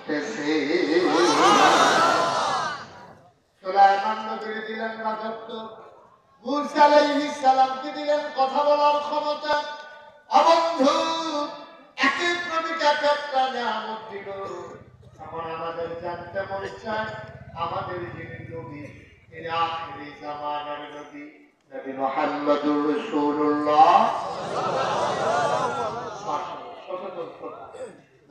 করতেছে। সুলাইমান নবীর দিলেন রাজত্ব, মূসা আলাইহিস সালামকে দিলেন কথা বলার ক্ষমতা। বন্ধু, একেক নবীকে এক একটা নিয়ামত দিল। এখন আমাদের জানতে মন চায়, আমাদের যিনি নবী, তিনি আখিরি জামানার নবী, নবী মুহাম্মদুর রাসূলুল্লাহ।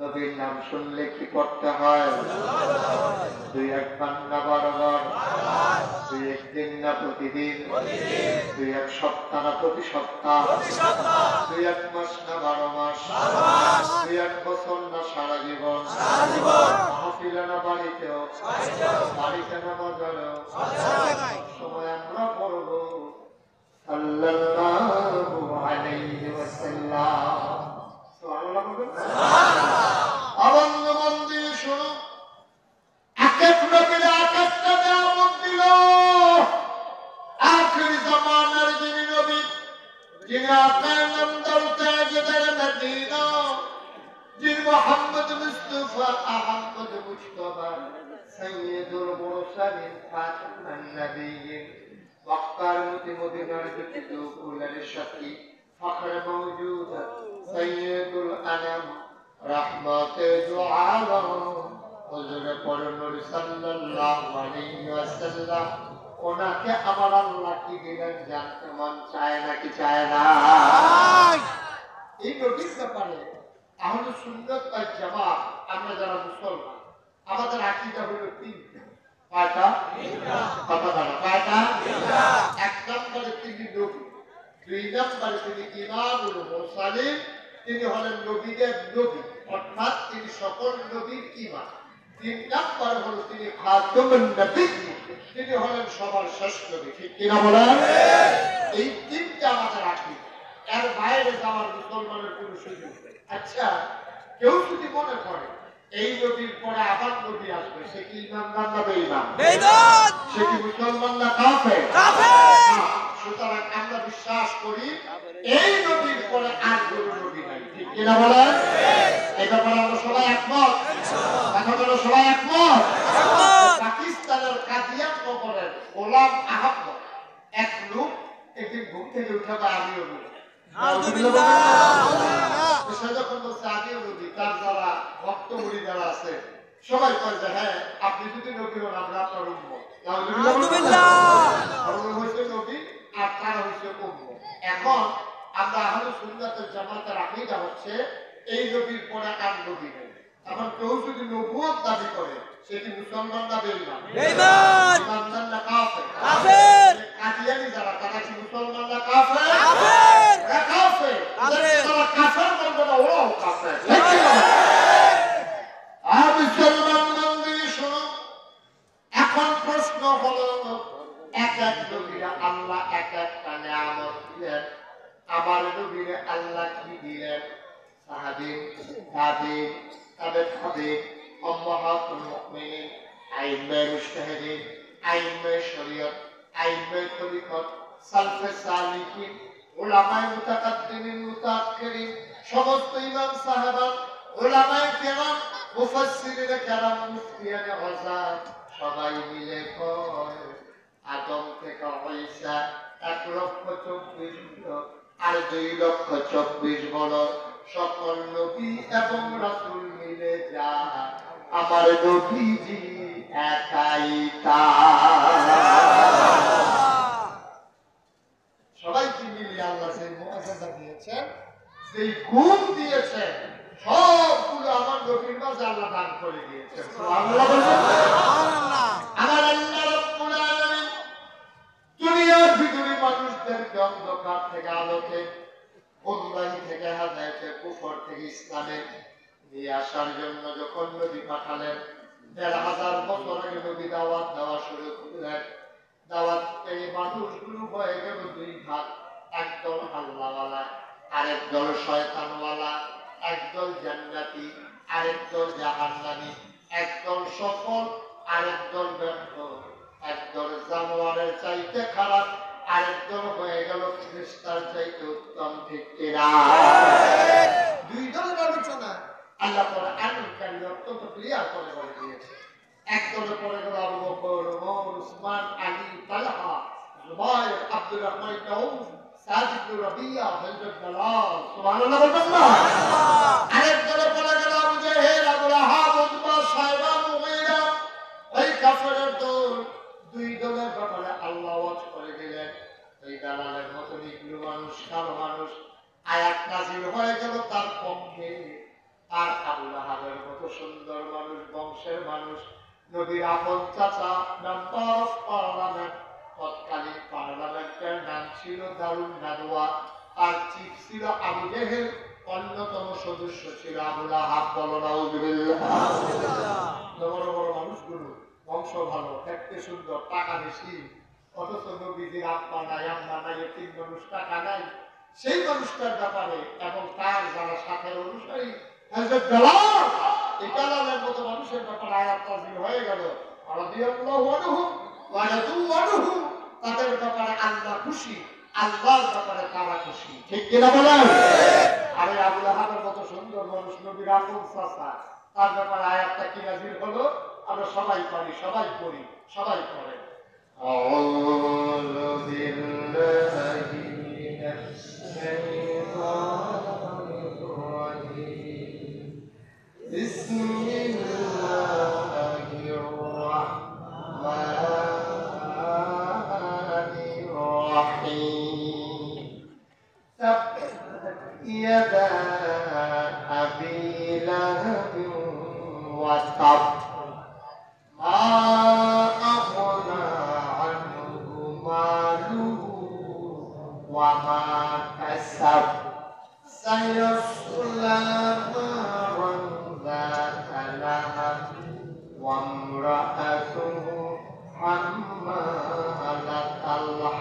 নবীর নাম শুনলে কি করতে হয়? দুই এক বান্না বারবার, দুই এক দিন না প্রতিদিন, দুই এক সপ্তাহ না প্রতি সপ্তাহ, দুই এক মাস না 12 মাস, দুই এক বছর না সারা জীবন, মাহফিলে না বাড়িতেও, বাড়িতে না বাজারেও, সময় আমরা পড়ব সাল্লাল্লাহু আলাইহি ওয়াসাল্লাম। সুবহানাল্লাহ বলুন। আবন্ধু বন্ধু শুনো, এক এক নবীর এক একটা নিয়ামত দিল। আখির জামানার যিনি নবী, যিনি আপনার নাম দরজার মদিনা, যিনি মুহাম্মদ মুস্তাফা আহমদ মুজতবা সাইয়্যিদুল মুরসালিন খাতামুন নবিয়্যিন, মক্কার মদিনার জ্যোতি কুলের সাথী, ফখর মওজুদ সাইয়্যিদুল আনাম, রহমতে দু আলম, হুজুর পরনুর সাল্লাল্লাহু আলাইহি ওয়াসাল্লাম। ওনাকে আমার আল্লাহ কি দিলেন জানতে মন চায় নাকি চায় না? এই নবীর ব্যাপারে আহলে সুন্নাত ওয়াল জামাত, আমরা যারা মুসলমান, আমাদের আকীদা হলো তিনটা। কয়টা? কথা বলো, কয়টা? এক নম্বরে তিনি নবী, দুই নম্বরে তিনি ইমামুল মুরসালিন, তিনি হলেন নবীদের নবী, অর্থাৎ তিনি সকল নবীর ইমাম। তিন নম্বর হল তিনি খাতামুন নবিয়্যিন, তিনি হলেন সবার শ্রেষ্ঠ নবী। ঠিক কিনা বলেন? এই তিনটা আমাদের আকীদা, এর বাইরে যাওয়ার মুসলমানের কোনো সুযোগ নেই। আচ্ছা, কেউ যদি মনে করে এই নবীর পরে আবার নবী আসবে, সে কি ইমানদার না বেঈমান? বেঈমান। সে কি মুসলমান না কাফের? কাফের। সুতরাং আমরা বিশ্বাস করি এই নবীর পরে আর কোনো নবী নাই। ঠিক কিনা বলেন? এই ব্যাপারে আমরা সবাই একমত। এখন আমরা সবাই একমত। পাকিস্তানের কাদিয়ান নগরের গোলাম আহমদ এক লোক একদিন ঘুম থেকে উঠে বা আমিও নবী, সে যখন বলছে আমিও নবী, তার যারা ভক্ত মুড়ি যারা আছে সবাই কয় যে হ্যাঁ, আপনি যদি নবী হন আমরা আপনার উম্মত। হয়েছে নবী আর তারা হয়েছে উম্মত। এখন আমরা আহলে সুন্নাত ওয়াল জামাতের আকীদা হচ্ছে এই নবীর পরে আর নবী নেই। এখন কেউ যদি নবুয়ত দাবি করে, সে কি মুসলমান না বেঈমান? বেঈমান। ইমানদার না কাফের? কাফের। কাদিয়ানি যারা, তারা কি মুসলমান না কাফের? কাফের। কাফের। তারা কাফের বলবে না, ওরাও কাফের। আর মুসলমান বন্ধু শোনো, এখন প্রশ্ন হলো, এক এক নবীরা আল্লাহ এক একটা নিয়ামত দিলেন, আমার নবীরে আল্লাহ কি দিলেন? সাহাবী, তাবিঈন, তাবিঈন, উম্মাহাতুল মুমিনিন, আইম্মায়ে মুজতাহিদিন, আইম্মায়ে শরীয়ত, আইম্মায়ে তরিকত, সালফে সালিহিন, উলামায়ে মুতাকাদ্দিমিন মুতাআখিরিন, সমস্ত ইমাম সাহাবা, উলামায়ে কেরাম, মুফাসসিরিনে কেরাম, মুফতিয়ানে আযম, সবাই মিলে কয় আদম থেকে ঈসা 1,24,000 আর 2,24,000 বলো, সকল নবী এবং রাসূল মিলে যা আমার নবীজি একাই তা। সবাইকে মিলিয়ে আল্লাহ যে মুআজিজা দিয়েছেন, যে গুণ দিয়েছেন, সবগুলো আমার নবীর মাঝে আল্লাহ দান করে দিয়েছেন। সুবহানাল্লাহ বলুন। সুবহানাল্লাহ। আমার আল্লাহ রাব্বুল আলামিন দুনিয়ার ভিতরে মানুষদেরকে অন্ধকার থেকে আলোকে, গুমরাহি থেকে হেদায়েতে, কুফর থেকে ইসলামে নিয়ে আসার জন্য যখন নবী পাঠালেন, ১,৫০০ বছর আগে নবী দাওয়াত দেওয়া শুরু করলেন। দাওয়াত পেয়ে মানুষগুলো হয়ে গেল দুই ভাগ, একদল আল্লাহওয়ালা, আরেকদল শয়তানওয়ালা, একদল জান্নাতি, আরেকদল জাহান্নামী, একদল সফল, আরেকদল ব্যর্থ, একদল জানোয়ারের চাইতে খারাপ, আরেকদল হয়ে গেল খ্রিস্টান চাইতে উত্তম। ঠিক কিনা? দুই দলের আলোচনা। আল্লাহ পরে আনুকারী অত্যন্ত ক্লিয়ার করে বলে দিয়েছে। একদলে পরে গেল আবু বকর, ওমর, উসমান, আলী, তালহা, জুবাইর, আব্দুর রহমান ইবনে আউফ, সাদ ইবনে রাবিয়া, হযরত বেলাল, সুবহানাল্লাহ বলবেন না? আরেক দলে পরে গেল Abu Jahl, Abu Lahab, Utba, Shaiba, Mughira, ওই কাফেরের দল। দুই দলের ব্যাপারে আল্লাহ ওয়াজ করে দিলেন। ওই বেলালের মতো নিগ্রো মানুষ, কালো মানুষ, আয়াত নাযিল হয়ে গেল তার পক্ষে। আর আবু লাহাবের মতো সুন্দর মানুষ, বংশের মানুষ, নবীর আপন চাচা, মেম্বার অফ পার্লামেন্ট, তৎকালীন পার্লামেন্টের নাম ছিল দারুন নাদওয়া, আর চিফ ছিল আবু জেহেল, অন্যতম সদস্য ছিল আবু লাহাব। বলো নাউযুবিল্লাহ। বড় বড় মানুষগুলো বংশ ভালো, দেখতে সুন্দর, টাকা বেশি, অথচ নবীজির আব্বা নাই, আম্মা নাই, তিন মানুষ, টাকা নাই। সেই মানুষটার ব্যাপারে এবং তার যারা সাথের অনুসারী, হযরত বেলাল, এই বেলালের মতো মানুষের ব্যাপারে আয়াত নাযিল হয়ে গেল। রাদিয়াল্লাহু আনহু ওয়া রাদু আনহু, তাদের ব্যাপারে আল্লাহ খুশি, আল্লাহর ব্যাপারে তারা খুশি। ঠিক কিনা বলেন? আরে আবু লাহাবের মতো সুন্দর মানুষ, নবীর আপন চাচা, তার ব্যাপারে আয়াতটা কি নাযিল হলো? আমরা সবাই পারি, সবাই পড়ি, সবাই পড়ে। আউযু বিল্লাহি মিনাশ শাইতানির রাজীম। বিসমিল্লাহির রাহমানির রাহিম। তাব্বাত ইয়াদা আবি লাহাবিন ওয়া তাব। মা আগনা আনহু মালুহু ওয়া মা কাসাব। সায়াসলা নারান যাতা লাহাব ওয়া ইমরাআতুহু হাম্মালাতাল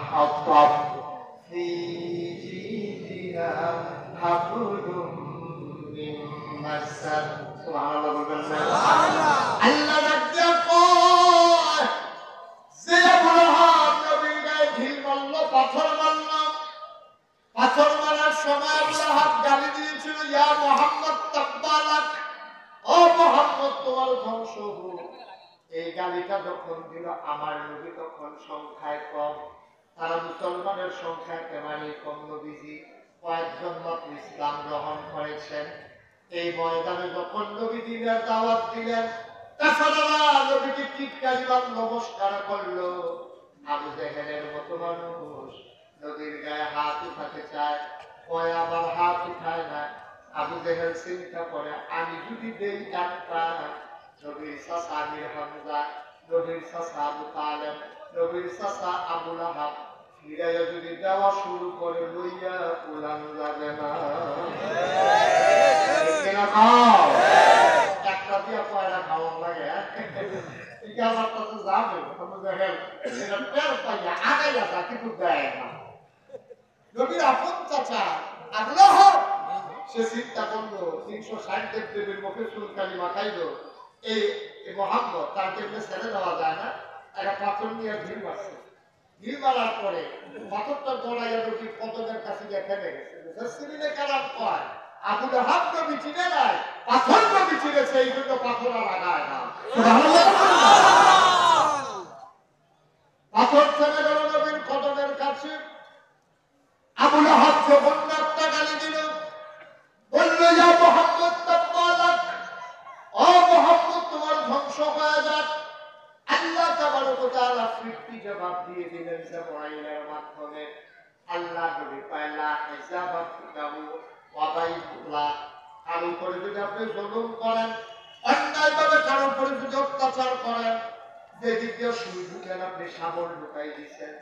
হাতাব। ফি জিদিহা হাবলুম মিন মাসাদ। সুবহানাল্লাহ বলবেন না? আল্লাহ রাব্বুল কয়, যে আবু লাহাব নবীর গায়ে ঢিল মারল, পাথর মারল। পাথর মারার সময় আবু লাহাব গালি দিয়েছিল, ইয়া মুহাম্মদ তাব্বালাক, ও মুহাম্মদ তোমার ধ্বংস হোক। এই গালিটা যখন দিল, আমার নবী তখন সংখ্যায় কম, তারা মুসলমানের সংখ্যা একেবারেই কম। নবীজি কয়েকজন মাত্র ইসলাম গ্রহণ করেছেন। এই ময়দানে যখন নবী দিনের দাওয়াত দিলেন, কাফেররা নবীকে টিটকারি বা নমস্কার করলো। আবু জেহেলের মতো মানুষ নবীর গায়ে হাত উঠাতে চায়, কয় আবার হাত উঠায় না। আবু জেহেল চিন্তা করে, আমি যদি দেই একটা, নবীর চাচা আমির হামজা, নবীর চাচা আবু তালেব, নবীর চাচা আবু লাহাব ফিরাইয়া যদি দেওয়া শুরু করে, লইয়া উলান যাবে না। একটা দিয়া পয়লা খাওয়ান লাগে, এই ব্যাপারটা তো যাবে। আবু জেহেল এটা টের পাইয়া আগাইয়া যা, কিন্তু দেয় না। নবীর আপন চাচা আবু লাহাব সে চিন্তা করলো, 360 দেবদেবীর মুখে চুলকালি মাখাইলো, এই মুহাম্মদ তাকে ছেড়ে দেওয়া যায় না। একটা পাথর নিয়ে ঢিল মারছে। ঢিল মারার পরে পাথরটা গড়াইয়া নবীর পদকের কাছে গিয়ে ফেলে গেছে। মুফাসসিরিনে কেরাম কয়, আবু লাহাব নবী চিনে নাই, পাথর নবী চিনেছে, এই জন্য পাথর আর আগায় না। পাথর ফেলে গেল নবীর কদমের কাছে। আবু লাহাব জঘন্য একটা গালি দিল, বলল, ইয়া মুহাম্মদ তাব্বালাক, ও মুহাম্মদ তোমার ধ্বংস হয়ে যাক। আল্লাহ তাবারক ওয়া তাআলা ফিরতি জবাব দিয়ে দিলেন জিবরাইলের মাধ্যমে। আল্লাহ নবী পায়লা হিসাবা ফিতাহু ওয়া বাইতুল্লাহ। কারো উপরে যদি আপনি জুলুম করেন, অন্যায়ভাবে কারো উপরে যদি অত্যাচার করেন, যেদিক দিয়ে সুই ঢুকেন, আপনি শাবল ঢুকাই দিচ্ছেন,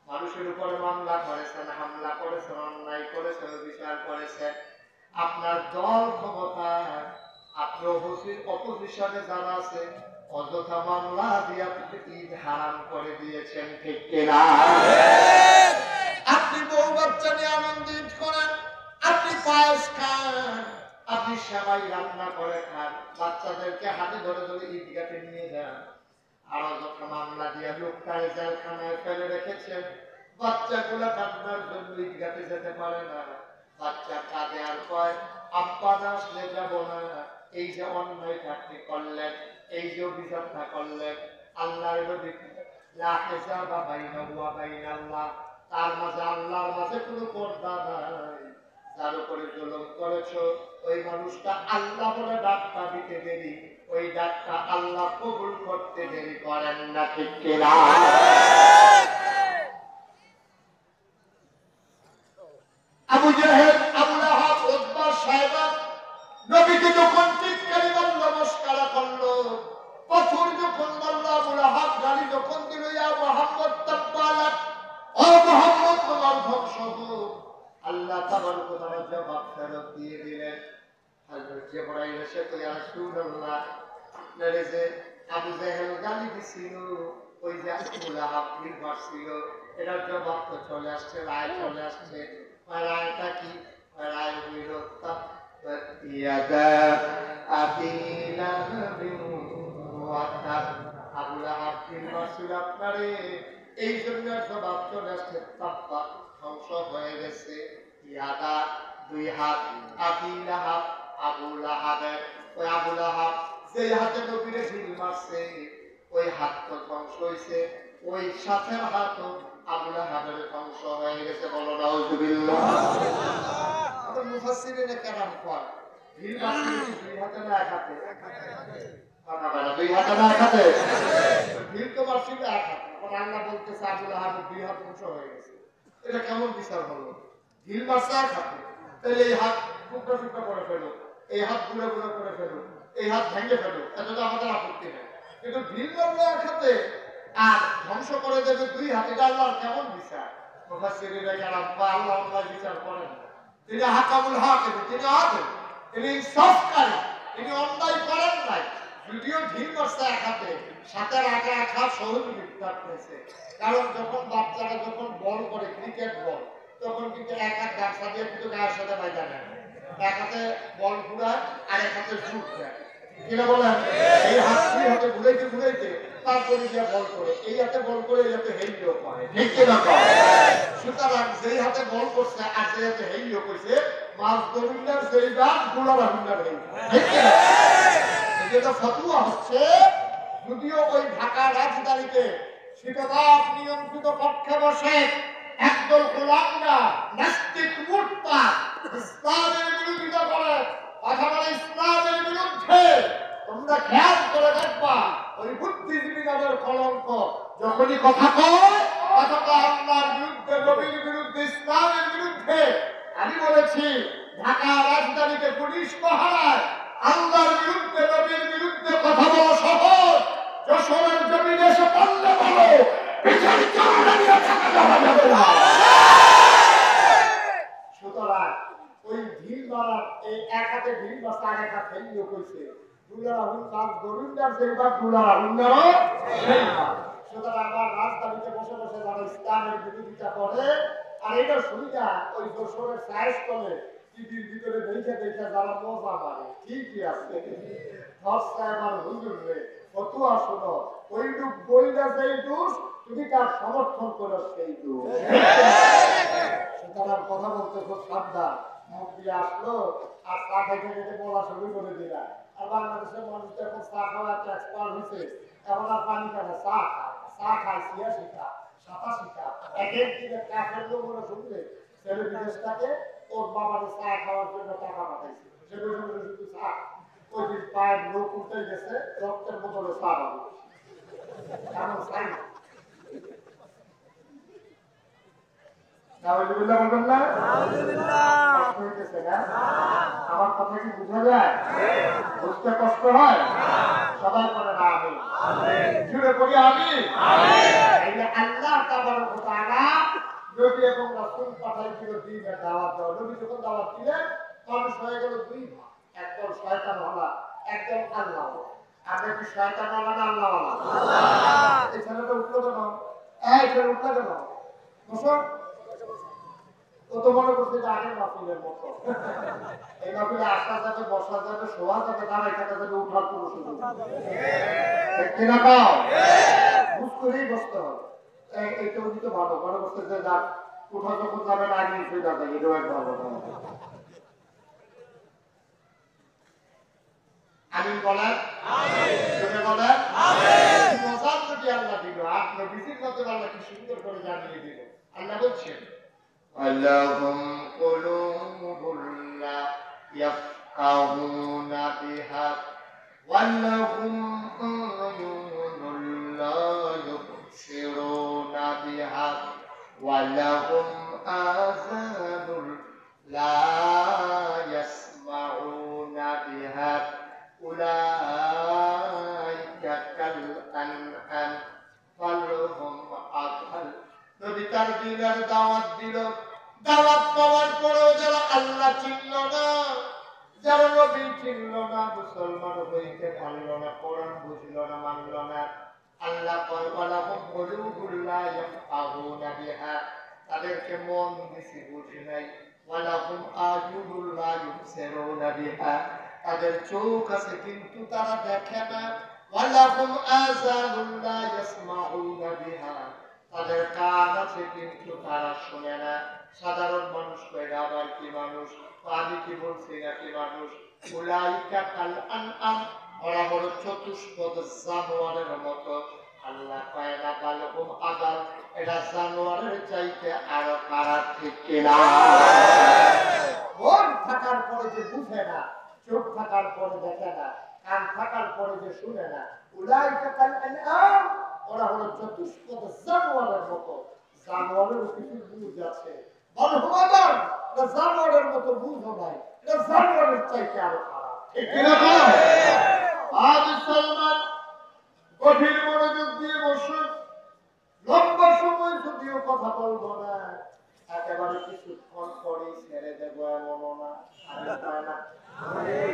মানুষের উপরে মামলা করেছেন, হামলা করেছেন, অন্যায় করেছেন, বিচার করেছেন, আপনার দল ক্ষমতা, আপনার অপোজিশনে যারা আছে, অযথা মামলা দিয়ে আপনি ঈদ হারাম করে দিয়েছেন। ঠিক কিনা? আপনি বউ বাচ্চা নিয়ে আনন্দিত করেন, আপনি পায়েস খান, আপনি সেমাই রান্না করে খান, বাচ্চাদেরকে হাতে ধরে ধরে ঈদগাতে নিয়ে যান, আর অযথা মামলা দিয়ে লোকটায় জেলখানায় ফেলে রেখেছেন। বাচ্চাগুলা কান্নার জন্য ঈদগাতে যেতে পারে না। বাচ্চা কাঁদে আর কয়, আব্বা না আসলে যাবো না, এই যে অন্যায় কাজটি করলেন, এই যে অভিযোগটা করলেন, আল্লাহর নবী লা হিসাবা বাইনাহু ওয়া বাইনাল্লাহ, তার মাঝে আল্লাহর মাঝে কোনো পর্দা নাই। যার উপরে জুলুম করেছো ওই মানুষটা আল্লাহ বলে ডাকটা দিতে দেরি, ওই ডাকটা আল্লাহ কবুল করতে দেরি করেন না, ঠিক কিনা? আবু জাহেল, আবু লাহাব, উতবা, সাইবা নবীকে যখন চিৎকারি মারল, মস্কারা করলো, পাথর যখন মারল, আবু লাহাব গালি যখন দিল, ইয়া মুহাম্মদ তাব্বালাক, ও মুহাম্মদ তোমার ধ্বংস হোক, আল্লাহ তাবারক ওয়া তাআলা জবাব ফেরত দিয়ে দিলেন। হযরত জিবরাইল এসে কই, ইয়া রাসূলুল্লাহ, আপনারে যে আবু জাহেল গালি দিছিল, ওই যে আবু লাহাব মারছিল, এটার জবাব তো চলে আসছে, রায় চলে আসছে। রায়টা কি? রায় হইল আবু লাহাব মারছিল আপনারে, এই জন্য জবাব চলে আসছে, তাব্বা ধ্বংস হয়ে গেছে। ইয়াদা দুই হাত, আবি লাহাব আবু লাহাবের, ওই আবু লাহাব যে হাতে নবীরে ঢিল মারছে ওই হাত তো ধ্বংস হয়েছে, ওই সাথের হাতও আবু লাহাবের ধ্বংস হয়ে গেছে। বলো নাউজুবিল্লাহ। আমরা মুফাসসিরিনে কেরাম কয় ঢিল মারছে দুই হাতে না এক হাতে? দুই হাতে না এক হাতে? ঢিল তো মারছিল এক হাতে, এখন আল্লাহ বলতেছে আবু লাহাবের দুই হাত ধ্বংস হয়ে গেছে। এটা কেমন বিচার হলো? ঢিল মারছে এক হাতে, তাহলে এই হাত টুকরা টুকরা করে ফেলো, এই হাত গুঁড়ো গুঁড়ো করে ফেলো, এই হাত ভেঙে ফেলো, এটা তো আমাদের আপত্তি নেই। কিন্তু ঢিল মারলো এক হাতে আর ধ্বংস করে দেবে দুই হাতে, এটা আল্লাহর কেমন বিচার? মুফাসসিরিনে কেরাম আল্লাহ আল্লাহ বিচার করেন না। তিনি হাকামুল হাকিম, তিনি আদিল, তিনি ইনসাফকারী, তিনি অন্যায় করেন নাই। যদিও ঢিল মারছে এক হাতে, সাথের আগে এক হাত সহযোগিতা করেছে। কারণ যখন বাচ্চারা যখন বল করে, ক্রিকেট বল, তখন কিন্তু এক হাত গামছা দিয়ে কিন্তু গায়ের সাথে ময়দানে এক হাতে বল ঘুরায় আর এক হাতে শুট দেয়, কিনা বলেন? এই হাত দুই হাতে ঘুরাইতে ঘুরাইতে তারপরে গিয়ে বল করে, এই হাতে বল করে এই হাতে হেইলিও করে, ঠিক কিনা? সুতরাং যেই হাতে বল করছে আর যে হাতে হেইলিও করছে, মাছ দমিন্দার সেই গাছ গোলার হুন্ডার হেই, ঠিক কিনা? যেটা ফতুয়া হচ্ছে, যদিও ওই ঢাকা রাজধানীতে শীততাপ নিয়ন্ত্রিত কক্ষে বসে একদল গোলামরা নাস্তিক মুরতাদ ইসলামের বিরোধিতা করে, কথা বলে ইসলামের বিরুদ্ধে, তোমরা খেয়াল করে দেখবা ওই বুদ্ধিজীবী নামের কলঙ্ক যখনই কথা কয়, কথা কয় আল্লাহর বিরুদ্ধে, নবীর বিরুদ্ধে, ইসলামের বিরুদ্ধে। আমি বলেছি ঢাকা রাজধানীতে পুলিশ পাহারায় আল্লাহর বিরুদ্ধে, নবীর বিরুদ্ধে কথা বলা সহজ, যশোরের জমিনে এসে বললে বলো বিচারিত নিয়ে থাকা যাওয়া যাবে না। সুতরাং ওই ঢিল মারার, এই এক হাতে ঢিল মারছে আর এক হাতে হেলিও কইছে, দুলার আহুন কাজ গরিন্দার সেইবার, দুলার আহুন্দারও সেইবার। সুতরাং আমার রাজধানীতে বসে বসে যারা ইসলামের বিরোধিতা করে, আর এটা সুবিধা ওই যশোরের সাইজ করে টিভির ভিতরে দেখে দেখে যারা মজা মারে, ঠিকই আছে। আমার হুজুর রে ফতুয়া শোনো, ওই রূপ বইটা যেই দোষ, তুমি তার সমর্থন করো সেই দোষ। সুতরাং কথা বলতে খুব সাবধান। মুখ দিয়ে আসলো আর চা খাইতে খেতে বলা শুরু করে দিলা। আর বাংলাদেশের মানুষ তো এখন চা খাওয়া একটা এক্সপার্ট হয়েছে, এমন আর পানি খায়, চা খায়, চা খায়, সিয়া শিখা, সাঁতা শিখা, এক এক দিকে কাফের লোকগুলো শুনলে ছেলে বিদেশ থাকে, ওর বাবার চা খাওয়ার জন্য টাকা পাঠাইছে, সেগুলো শুধু চা, ওই দিন পায়ের লোক উঠে গেছে, রক্তের বোতলে চা পাবো, কারণ চাই না। আমার কথা কি বুঝা যায়? বুঝতে কষ্ট হয়? সবাই করে না আমি জুড়ে করি আমি। আল্লাহ তাবারক ওয়া তাআলা নবী এবং রাসূল পাঠাইছিল দ্বীনের দাওয়াত দেওয়া। নবী যখন দাওয়াত দিলেন, মানুষ হয়ে গেল দুই ভাগ, একদল শয়তান ওয়ালা, একদল আল্লাহ ওয়ালা। আপনি কি শয়তান ওয়ালা না আল্লাহ ওয়ালা? আল্লাহ। এই ছেলেটা উঠলো কেন? এই ছেলে উঠলো কেন? বসো। কত মনে করছে যে আগের মাহফিলের মতো, এই মাহফিলে আসা যাবে, বসা যাবে, শোয়া যাবে, দাঁড়াই থাকা যাবে, উঠার কোনো সুযোগ কিনা পাও, বুঝ করেই বসতে হবে। এইটা উচিত ভালো মনে করছে যে যাক উঠা যখন যাবে না আগে শুয়ে যাবে, এটাও এক ভালো। আমিন বলেন, আমিন বলেন, আমিন। মজার যদি আল্লাহ দিল, আর নবীজির মধ্যে আল্লাহ কি সুন্দর করে জানিয়ে দিল। আল্লাহ বলছেন, আল্লাহুম কুলুবুল লা ইয়াফকাহুনা বিহা ওয়ালাহুম আ'য়ুনুল লা ইউবসিরুনা বিহা ওয়ালাহুম আযানুল লা ইয়াসমাউনা বিহা উলাইকা কাল আনআম বাল হুম আযাল। নবী তার দ্বীনের দাওয়াত দিল, দাওয়াত পাওয়ার পরেও যারা আল্লাহ চিনল না, যারা নবী চিনল না, মুসলমান হইতে পারল না, কোরআন বুঝল না, মানল না, আল্লাহ কয় ওয়ালাহুম কুলুবুল লা ইয়াফকাহুনা বিহা, তাদেরকে মন দিছি বুঝি নাই, ওয়ালাহুম আ'য়ুনুল লা ইউবসিরুনা বিহা, তাদের চোখ আছে কিন্তু তারা দেখে না, ওয়ালাহুম আযানুল লা ইয়াসমাউনা বিহা, তাদের কান আছে কিন্তু তারা শুনে না। সাধারণ মানুষ কয় আবার কি মানুষ, আমি কি বলছি নাকি মানুষ। উলাইকা কাল আনআম, ওরা হলো চতুষ্পদ জানোয়ারের মতো। আল্লাহ কয় না বাল হুম আযাল, এটা জানোয়ারের চাইতে আরো খারাপ, ঠিক কিনা? মন থাকার পরে যে বুঝে না, চোখ থাকার পরে দেখে না, কান থাকার পরে যে শুনে না, উলাইকা কাল আনআম, ওরা হলো চতুষ্পদ জানোয়ারের মতো। জানোয়ারের কিছু বুঝ আছে, বল হুম আযাল, এটা জানোয়ারের মতো বুঝও নাই, এটা জানোয়ারের চাইতে আরো খারাপ, ঠিক কিনা? আজ মুসলমান গভীর মনোযোগ দিয়ে বসুন, লম্বা সময় যদিও কথা বলবো না, একেবারে কিছুক্ষণ পরেই ছেড়ে দেবো এমনও না। আমি পাই না,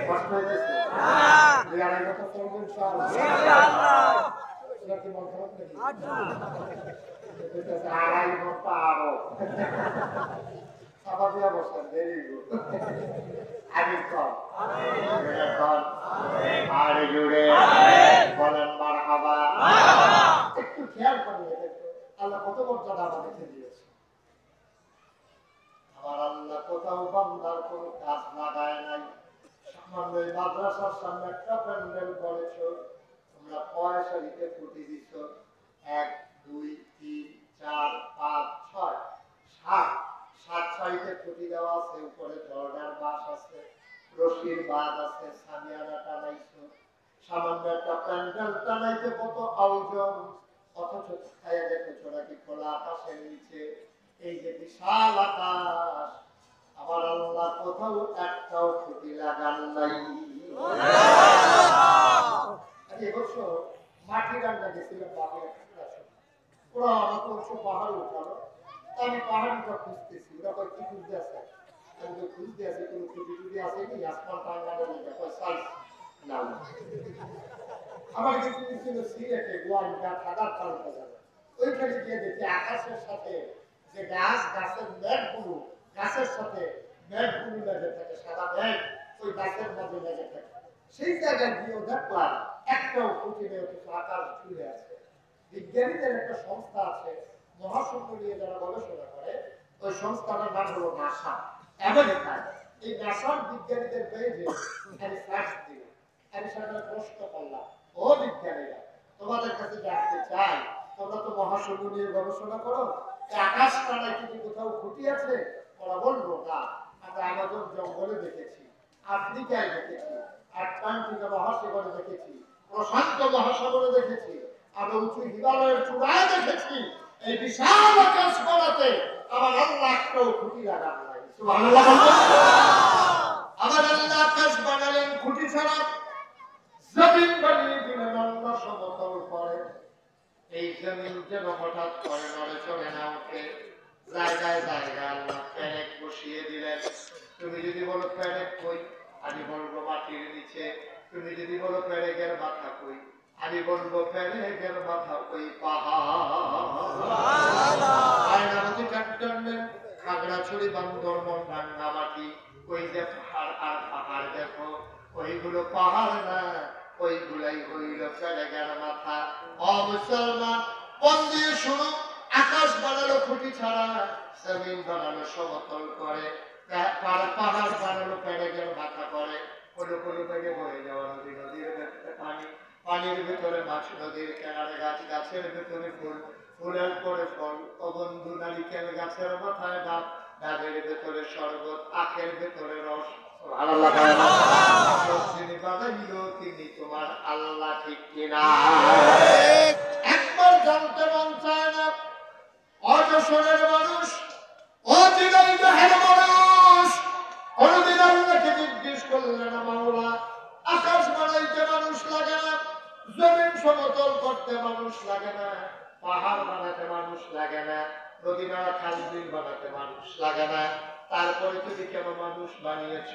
কষ্ট হয়েছে, দুই আড়াই বছর চলবে ইনশাআল্লাহ। এটা কি মন খারাপ নাকি? আড়াই ঘন্টা আরো আবার দিয়া বসেন, ভেরি গুড। আমি কম আর জুড়ে বলেন মারহাবা। একটু খেয়াল করে দেখো আল্লাহ কত মর্যাদা আমাদেরকে দিয়েছে। আমার আল্লাহ কোথাও বান্দার কোনো কাজ লাগায় নাই। সামান্য এই মাদ্রাসার সামনে একটা প্যান্ডেল করেছ, তোমরা পয়সা দিতে ফুটি দিচ্ছ, 1 2 3 4 5 6 7 সারিতে ফুটি দেওয়া আছে, উপরে ঝর্ণার বাস আছে, রশির বাঁধ আছে, সামিয়ানা টানাইছো। সামান্য একটা প্যান্ডেল টানাইতে কত আয়োজন, অথচ ছায়া দেখেছো নাকি খোলা আকাশের নিচে। এই যে বিশাল আকাশ, আমার আল্লাহ কোথাও একটাও খুঁটি লাগান নাই। এবছর মাটি রান্না গেছিলাম বাপের, ওরা আমাকে হচ্ছে পাহাড় উঠালো, আমি পাহাড়টা খুঁজতেছি, ওরা কয় কি খুঁজতে আছে, আমি তো খুঁজতে আছি কোনো খুঁটি টুটি আছে কি, আসমান টাঙ্গানো সাইজ না। আমার কিছু ছিল সিলেটে গোয়ালটা ঢাকার পাল্টা যাবে, ওইখানে গিয়ে দেখি আকাশের সাথে যে গাছ, গাছের মেঘগুলো, গাছের সাথে মেঘগুলো লেগে থাকে, সাদা মেঘ ওই গাছের মাঝে লেগে থাকে। সেই জায়গায় গিয়েও দেখলাম একটাও খুঁটি নেই, অথচ আকাশ জুড়ে আছে। বিজ্ঞানীদের একটা সংস্থা আছে, মহাশূন্য নিয়ে যারা গবেষণা করে, ওই সংস্থাটার নাম হলো নাসা, আমেরিকায়। এই নাসার বিজ্ঞানীদের পেজে আমি সার্চ দিই, আমি সেটা প্রশ্ন করলাম, ও বিজ্ঞানীরা, তোমাদের কাছে জানতে চাই, তোমরা তো মহাশূন্য নিয়ে গবেষণা করো, আকাশ টানায় কিন্তু কোথাও খুঁটি আছে? ওরা বলবো না, আমরা আমাজন জঙ্গলে দেখেছি, আফ্রিকায় দেখেছি, আটলান্টিক মহাসাগরে দেখেছি, প্রশান্ত মহাসাগরে দেখেছি, আমরা উঁচু হিমালয়ের চূড়ায় দেখেছি। এই বিশাল আকাশ গড়াতে আমার আল্লাহ একটাও খুঁটি লাগান নাই। সুবহানাল্লাহ। আমার আল্লাহ আকাশ বানালেন খুঁটি ছাড়া, জমিন বানিয়ে দিলেন আল্লাহ সমতল করে। এই জমিন যেন হঠাৎ করে নড়ে চড়ে না ওঠে, জায়গায় জায়গায় আল্লাহ প্যারেক বসিয়ে দিলেন। তুমি যদি বলো প্যারেক কই, আমি বলবো মাটির নিচে। তুমি যদি বলো প্যারেকের মাথা কই, আমি বলবো প্যারেকের মাথা ওই পাহাড়। ক্যান্টনমেন্ট, খাগড়াছড়ি, বান্দরবান, রাঙ্গামাটি, ওই যে পাহাড় আর পাহাড় দেখো, ওইগুলো পাহাড় না, ওইগুলাই হইল প্যারেকের মাথা। ও মুসলমান, মন দিয়ে শুনো, আকাশ বানালো খুঁটি ছাড়া, জমিন বানালো সমতল করে, পাহাড় বানালো প্যারেকের মাথা করে। কোনো কোনো থেকে বয়ে যাওয়া নদী, নদীর ভেতরে পানি, পানির ভেতরে মাছ, নদীর কিনারে গাছ, গাছের ভেতরে ফুল, ফুলের পরে ফল। ও বন্ধু, নারিকেল গাছের মাথায় ডাব, ডাবের ভেতরে শরবত, আখের ভেতরে রস। সুবহানাল্লাহ। যিনি বানাইলো তিনি তোমার আল্লাহ, ঠিক কিনা? একবার জানতে মন চায় না? অযশোরের মানুষ, অজিনাইদের মানুষ কোনদিন আল্লাহকে জিজ্ঞেস করলে না, মাওলা আকাশ বানাইতে মানুষ লাগে না, জমিন সমতল করতে মানুষ লাগে না, পাহাড় বানাতে মানুষ লাগে না, নদী নালা খাল বিল বানাতে মানুষ লাগে না, তারপরে তুমি কেন মানুষ বানিয়েছ?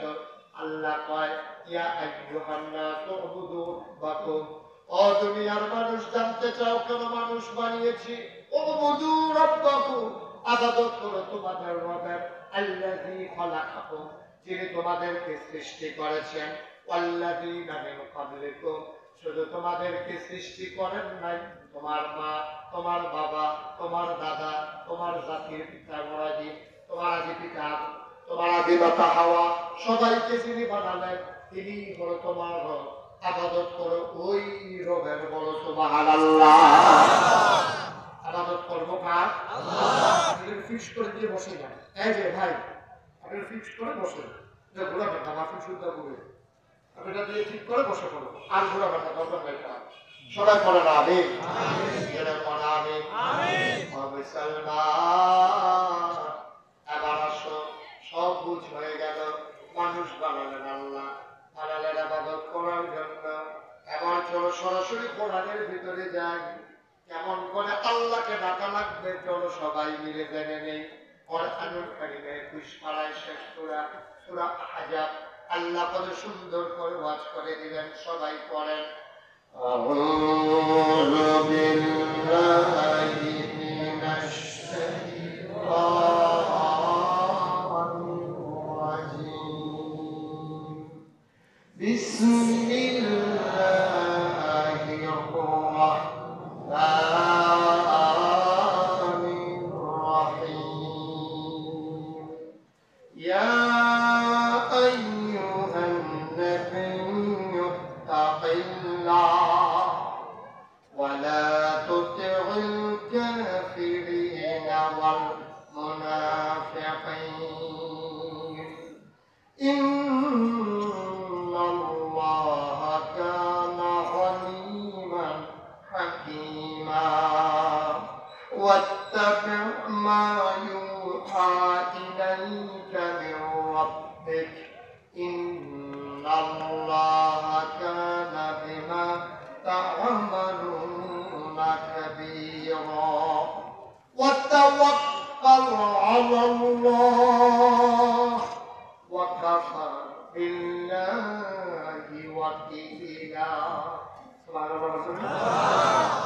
আল্লাহ কয়, ইয়া আইয়ুহান নাসু উবুদু রাব্বাকুম, ও দুনিয়ার মানুষ, জানতে চাও কেন মানুষ বানিয়েছি? উবুদু রাব্বাকুম, ইবাদত করো তোমাদের রবের, আল্লাযী খালাকাকুম, যিনি তোমাদেরকে সৃষ্টি করেছেন, ওয়াল্লাযীনা মিন ক্বাবলিকুম, শুধু তোমাদেরকে সৃষ্টি করেন নাই, তোমার মা, তোমার বাবা, তোমার দাদা, তোমার জাতির পিতা ইব্রাহিম, তোমার আদি পিতা, তোমার আদি মাতা হাওয়া, সবাইকে যিনি বানালেন তিনি হলো তোমার রব। ইবাদত করো ওই রবের, বলো সুবহানাল্লাহ। ইবাদত করবো কার? আল্লাহ। ফিক্স করে দিয়ে বসে যান। এই যে ভাই, আপনি ফিক্স করে বসে, ঘোরা বেটা মাফি শুদ্ধ করে এটা দিয়ে ঠিক করে বসে পড়ো, আর ঘোরা বেটা দরকার নেই। সবাই পড়ে না আমি এবার আসো, সব বুঝ হয়ে গেল। মানুষ বানালেন আল্লাহ, বানালেন ইবাদত করার জন্য। এবার চলো সরাসরি কোরআনের ভিতরে যাই, কেমন করে আল্লাহকে ডাকা লাগবে চলো সবাই মিলে জেনে নেই। কোরআনুল কারীমে 21 পারায় শেষ সূরা, সূরা আহজাব। আল্লাহ কত সুন্দর করে ওয়াজ করে দিলেন, সবাই পড়েন। আউযু বিল্লাহি মিনাশ শাইতানির রাজীম। বিসমিল্লাহির রাহমানির রাহিম। ইয়া ولا تطع الكافرين والمنافقين إن الله كان عليما حكيما واتبع ما يوحى إليك من ربك إن الله كان بما تعملون كبيرا وتوكل على الله وكفى بالله وكيلا. سبحان الله.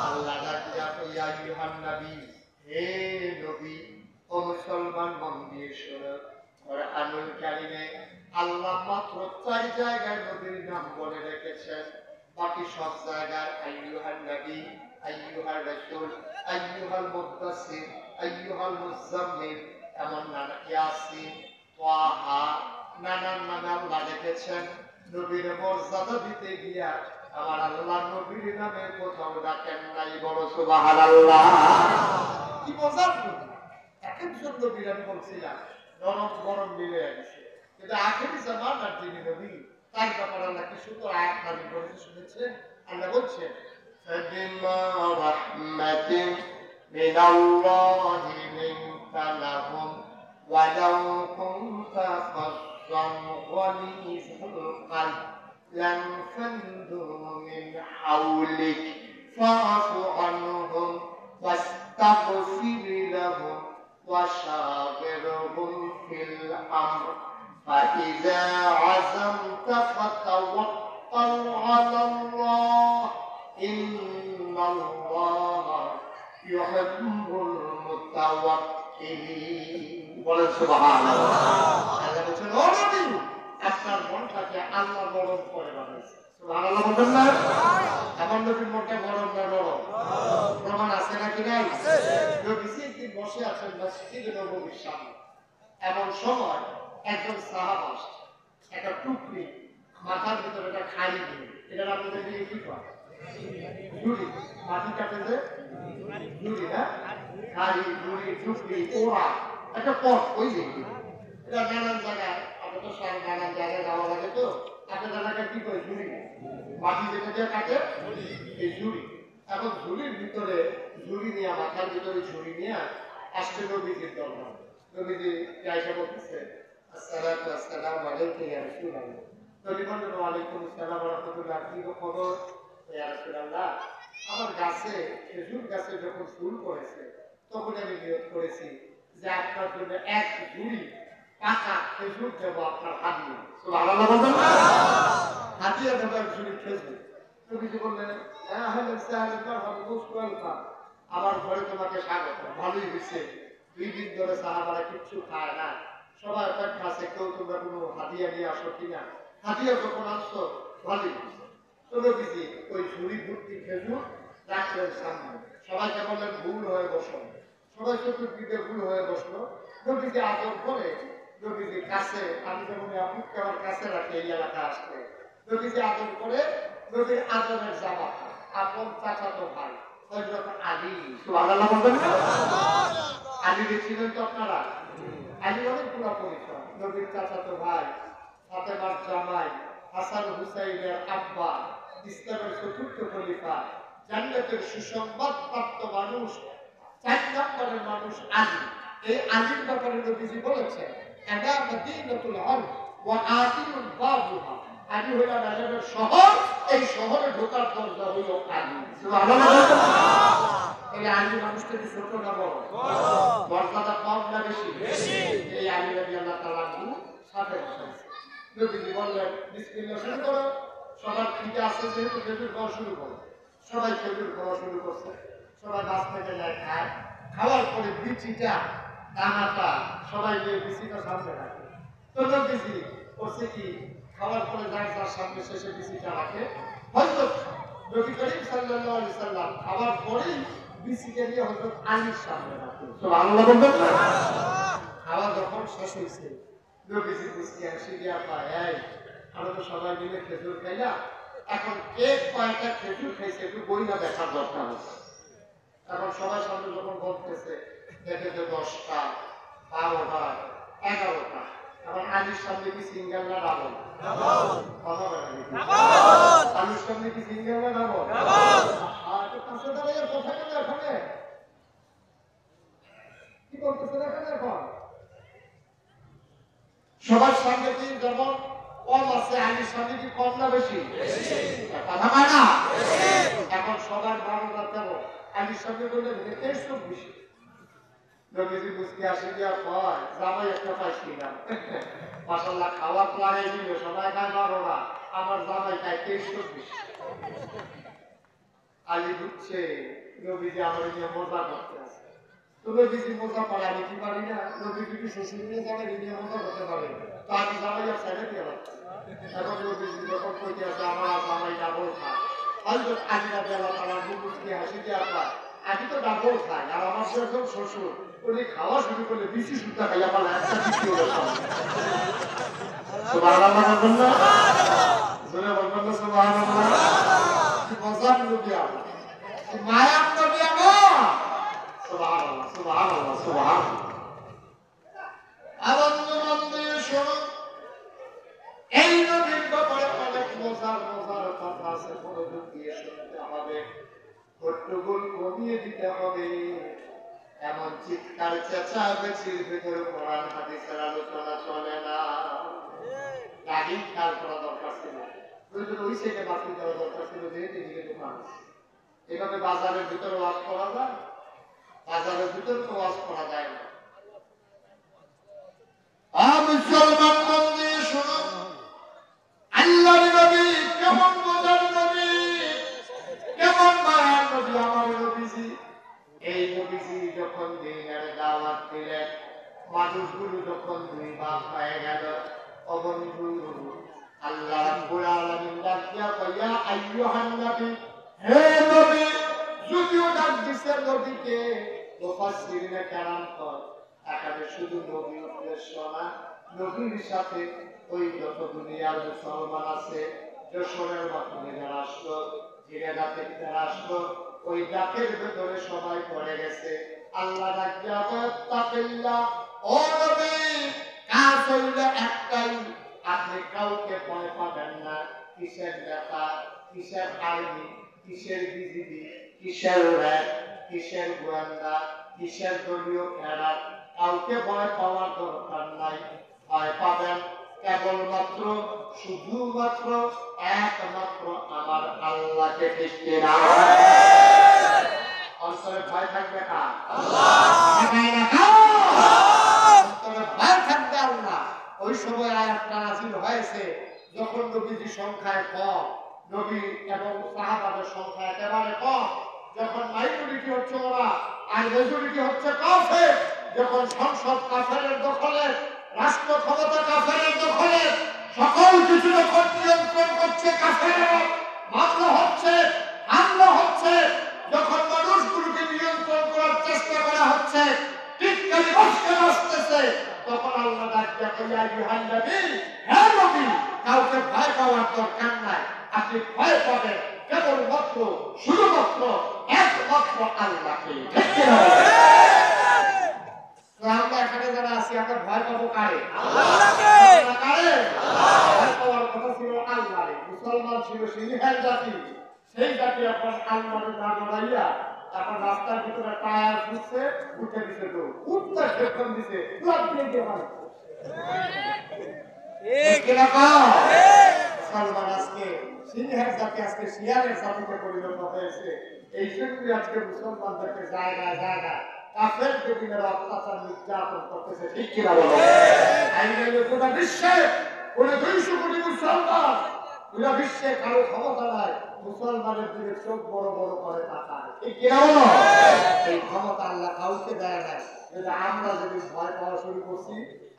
আল্লাহ ডাকিয়া কইয়া, ইউহান নবী, হে নবী, ও মুসলমান বন্দী শোনো, কোরআনুল কারীমে আল্লাহ মাত্র 4 জায়গায় নবীর নাম বলে রেখেছেন, বাকি সব জায়গায় আইয়ুহান নবী, আইয়ুহার রাসূল, আইয়ুহাল মুদ্দাসসির, আইয়ুহাল মুযাম্মিল, এমন নানা, ইয়াসিন, তাহা, নানান নামে আল্লাহ ডেকেছেন। নবীর মর্যাদা দিতে গিয়া আমার আল্লাহ নবীর নামে কোথাও ডাকেন নাই, বড় সুবহানাল্লাহ। কি মজার নবী! একজন নবীর আমি বলছিলাম নরম গরম মিলে আছে, কিন্তু আখেরি জামানার যিনি নবী তার ব্যাপারে আল্লাহ কি সুন্দর আয়াত নাযিল করেছে শুনেছেন। আল্লাহ বলছেন, ফাবিমা রাহমাতিন মিনাল্লাহি লিনতা লাহুম ওয়ালাউ কুনতা ফাযযান গালিযুল কলব লানফাদু মিন হাওলিক ফাআফু আনহুম ওয়াস্তাগফির লাহুম وشاورهم في الأمر فإذا عزمت فتوكل على الله إن الله يحب المتوكلين. বলেন সুবহানাল্লাহ। আল্লাহ বলেন, ও নবী, আপনার মনটাকে আল্লাহ নরম করে বানাইছে। সুবহানাল্লাহ বলেন না? আমার নবীর মনটা গরম না নরম? প্রমাণ আছে নাকি নাই? নবী সিদ্দিক বসে আছেন মসজিদে নববীর সামনে, এমন সময় একজন সাহাবা একটা টুকরি মাথার ভিতরে একটা খাড়ি দিয়ে, এটা আপনাদের দিকে কি করে? ঝুড়ি, মাটি কাটে যে ঝুড়ি, না খাড়ি, ঝুড়ি, ঝুপড়ি, ওড়া, একটা পথ, ওই যে এটা নানান জায়গায়, আমরা তো সব নানান জায়গায় যাওয়া লাগে, তো আপনাদের এলাকায় কি করে? ঝুড়ি, মাটি যেটা দিয়ে কাটে এই ঝুড়ি। এখন ঝুড়ির ভিতরে ঝুড়ি নিয়ে, মাথার ভিতরে ঝুড়ি নিয়ে আসছে নবীজির দরবার। নবীজি আয়েশা বলতেছে, আসসালাতু আসসালামু আলাইকা ইয়া রাসূলুল্লাহ। নবী বললেন, ওয়া আলাইকুম আসসালাম ওয়া রাহমাতুল্লাহ। কি খবর ইয়া রাসূলুল্লাহ? আমার গাছে, খেজুর গাছে যখন ফুল করেছে তখন আমি নিয়ত করেছি যে আপনার জন্য এক ঝুড়ি পাকা খেজুর দেবো আপনার হাদিয়া। সুবহানাল্লাহ বলবেন না? হাদিয়া দেবো এক ঝুড়ি খেজুর। নবীজি বললেন, হ্যাঁ হ্যাঁ স্যার, আমার ঘরে তোমাকে স্বাগত, ভালোই হয়েছে। 2 দিন ধরে সাহাবারা কিচ্ছু খায় না, সবাই অপেক্ষা আছে, কেউ তোমরা কোনো হাদিয়া নিয়ে আসো কিনা। হাদিয়া যখন আসছো ভালোই হয়েছে। তো নবীজি ওই ঝুড়ি ভর্তি খেজুর রাখলেন সামনে, সবাইকে বললেন ভুল হয়ে বসো। সবাই চতুর্দিকে ভুল হয়ে বসলো। নবীজি আদর করে নবীজি কাছে, আমি যেমন আপুকে আমার কাছে রাখি এই এলাকা আসলে, নবীজি আদর করে নবীর আদরের জামা আপন চাচাতো ভাই হযরত আলী, সুবহানাল্লাহ বলবেন না? আলী ছিলেন তো আপনারা, আলী অনেক পুরা পরিচয়, নবীর চাচাতো ভাই, ফাতেমার জামাই, হাসান হুসাইনের আব্বা, ইসলামের চতুর্থ খলিফা, জান্নাতের সুসংবাদ প্রাপ্ত মানুষ, 4 নম্বরের মানুষ আলী। এই আলীর ব্যাপারে নবীজি বলেছেন, আনা মদিনাতুল আরব ওয়া আতিউল বাবুহা। আলী হলো নাজারের শহর, এই শহরে ঢোকার দরজা হলো আলী। সুবহানাল্লাহ। এই আলী মানুষটা কি ছোট না বড়? মর্যাদা কম না বেশি? এই আলী রাদিয়াল্লাহু তাআলা আনহু সাথে বসেছে। নবীজি বললেন, বিসমিল্লাহ শুরু করো। সবার ঠিক আছে, যেহেতু খেজুর খাওয়া শুরু করো। সবাই খেজুর খাওয়া শুরু করছে। সবাই গাছ থেকে যায় খায়। খাওয়ার পরে বিচিটা, দানাটা সবাই নিয়ে বিচিটা সামনে রাখে। তো নবীজি করছে কি, খাওয়ার পরে যার যার সামনে শেষে বিচিটা রাখে। হযরত নবী করিম সাল্লাল্লাহু আলাইহি সাল্লাম খাওয়ার পরেই বিচিটা নিয়ে হযরত আলীর সামনে রাখে। সুবহানাল্লাহ বলবেন না? খাওয়া যখন শেষ হয়েছে, নবীজি বুঝতে আসি দিয়া পায়, এই আমরা তো সবাই মিলে খেজুর খাইলাম, এখন কে কয়টা খেজুর খাইছে একটু বইটা দেখার দরকার আছে। এখন সবাই সামনে যখন বলতেছে, দেখে যে 10টা, 12টা, 11টা। এখন আলীর সামনে কি সিঙ্গেল না ডাবল? কথা বলে আলীর সামনে কি সিঙ্গেল না ডাবল? পাশে দাঁড়িয়ে কথা কেন এখানে কি বলতেছে এখানে? এখন সবার সামনে কি যেমন কম আছে, আলীর সামনে কি কম না বেশি? কথা হয় না? এখন সবার 12টা 13, আলীর সামনে বললে 23 বেশি। নবীজি বুঝতে আসে দিয়া কয়, জামাই একটা পাইছিলাম, মাশাআল্লাহ খাওয়া প্লারে দিল, সবাই খায় 12টা, আমার জামাই খায় 23 বেশি। আলী বুঝছে নবীজি আমার নিয়ে মজা করতে আছে। তো নবীজি মজা পারে, আমি কি পারি না? নবীজি কি শ্বশুর নিয়ে জামাই নিয়ে মজা করতে পারে, তো আমি জামাই আর ছেড়ে দিয়ে লাগছে। এখন নবীজি যখন কইতে আছে আমার জামাই ডাবল খায়, হযরত আলী রাদিয়াল্লাহু তাআলা বুঝতে হাসি দিয়া কয়, আমি তো ডাবল খাই, আর আমার যে একজন শ্বশুর উনি খাওয়া শুরু করলে বিচি সুদ্ধা খাইয়া পালা একটা বিচি হলো। সুবহানাল্লাহ বলবেন না? জোরে বলবেন না সুবহানাল্লাহ? কি মজার নবী আমার, কি মায়ার নবী আমার। সুবহানাল্লাহ সুবহানাল্লাহ সুবহানাল্লাহ। আনন্দ মন্দির শুনুন, এই নবীর ব্যাপারে অনেক মজার মজার কথা আছে, মনোযোগ দিয়ে শুনতে হবে, হট্টগোল কমিয়ে দিতে হবে। এমন চিৎকার চেঁচামেচির ভেতরে কোরআন হাদিসের আলোচনা চলে না। আগেই খেয়াল করা দরকার ছিল, ওই সাইডে বাতি দেওয়া দরকার ছিল, যেহেতু এদিকে দোকান। এভাবে বাজারের ভিতরে ওয়াজ করা যায়? বাজারের ভিতরে তো ওয়াজ করা যায় না। মুসলমান মন দিয়ে শোনো, আল্লাহর নবী কেমন মজার নবী, কেমন মায়ার নবী আমার নবীজি। এই নবীজি যখন দিনের দাওয়াত দিলেন, মানুষগুলো যখন 2 ভাগ হয়ে গেল, অবন্ধু আল্লাহ রাব্বুল আলামিন ডাকিয়া কইয়া, আইয়ুহান নবী, হে নবী। যদিও ডাক দিছে নবীকে, মুফাসসিরিনে কেরাম কয় এখানে শুধু নবী উদ্দেশ্য না, নবীর সাথে ওই যত দুনিয়ার মুসলমান আছে যশোরের মাধ্যমে যারা আসলো, জিরাদা থেকে যারা আসলো, ওই ডাকের ভেতরে সবাই পড়ে গেছে। আল্লাহ ও নবী, কাজ হইলে একটাই, আপনি কাউকে ভয় পাবেন না। কিসের নেতা, কিসের আর্মি, কিসের বিজিবি, কিসের র্যাব, কিসের গোয়েন্দা, কিসের দলীয় খেলা, কাউকে ভয় পাওয়ার দরকার নাই। ভয় পাবেন কেবলমাত্র, শুধুমাত্র, একমাত্র আমার আল্লাহকে। ঠিক কিনা? অন্তরে ভয় থাকবে কার? অন্তরে ভয় থাকবে আল্লাহ। ওই সময় আয়াতটা নাযিল হয়েছে যখন নবীজি সংখ্যায় কম, নবী এবং সাহাবাদের সংখ্যা একেবারে কম, যখন মাইনরিটি হচ্ছে ওরা আর মেজরিটি হচ্ছে কাফের, যখন সংসদ কাফেরের দখলে, রাষ্ট্র ক্ষমতা কাফেরের দখলে, সকল কিছু যখন নিয়ন্ত্রণ করছে কাফেররা, মামলা হচ্ছে, হামলা হচ্ছে, যখন মানুষগুলোকে নিয়ন্ত্রণ করার চেষ্টা করা হচ্ছে, টিটকারি বসকে বসতেছে, তখন আল্লাহ ডাকতে কইয়া ইউহান নবী, হে নবী, কাউকে ভয় পাওয়ার দরকার নাই। আপনি ভয় পাবেন কেবলমাত্র, শুধুমাত্র, একমাত্র আল্লাহকে। ঠিক কিনা? আমরা এখানে যারা আছি আমরা ভয় পাবো কারে? আল্লাহকে। কারে? ভয় পাওয়ার কথা ছিল আল্লাহরে। মুসলমান ছিল সিংহের জাতি, সেই জাতি এখন আল্লাহরে না ডরাইয়া এখন রাস্তার ভিতরে টায়ার ফুটছে, উঠে দিছে, তো উঠতে ক্ষেত্র দিছে, লাভ দিয়ে দিয়ে মারে। মুসলমান আজকে সিংহের জাতি আজকে শিয়ালের জাতিতে পরিণত হয়েছে। এই জন্যই আজকে মুসলমানদেরকে জায়গায় জায়গায় কাফের বেদিনের অত্যাচার নির্যাতন করতেছে। ঠিক কিনা বলো? গোটা বিশ্বে 200 কোটি মুসলমান, পুরো বিশ্বে কারো ক্ষমতা নাই মুসলমানের দিকে চোখ বড় বড় করে তাকায়। ঠিক কিনা বলো? এই ক্ষমতা আল্লাহ কাউকে দেয় নাই। আমরা যদি ভয় পাওয়া শুরু করছি,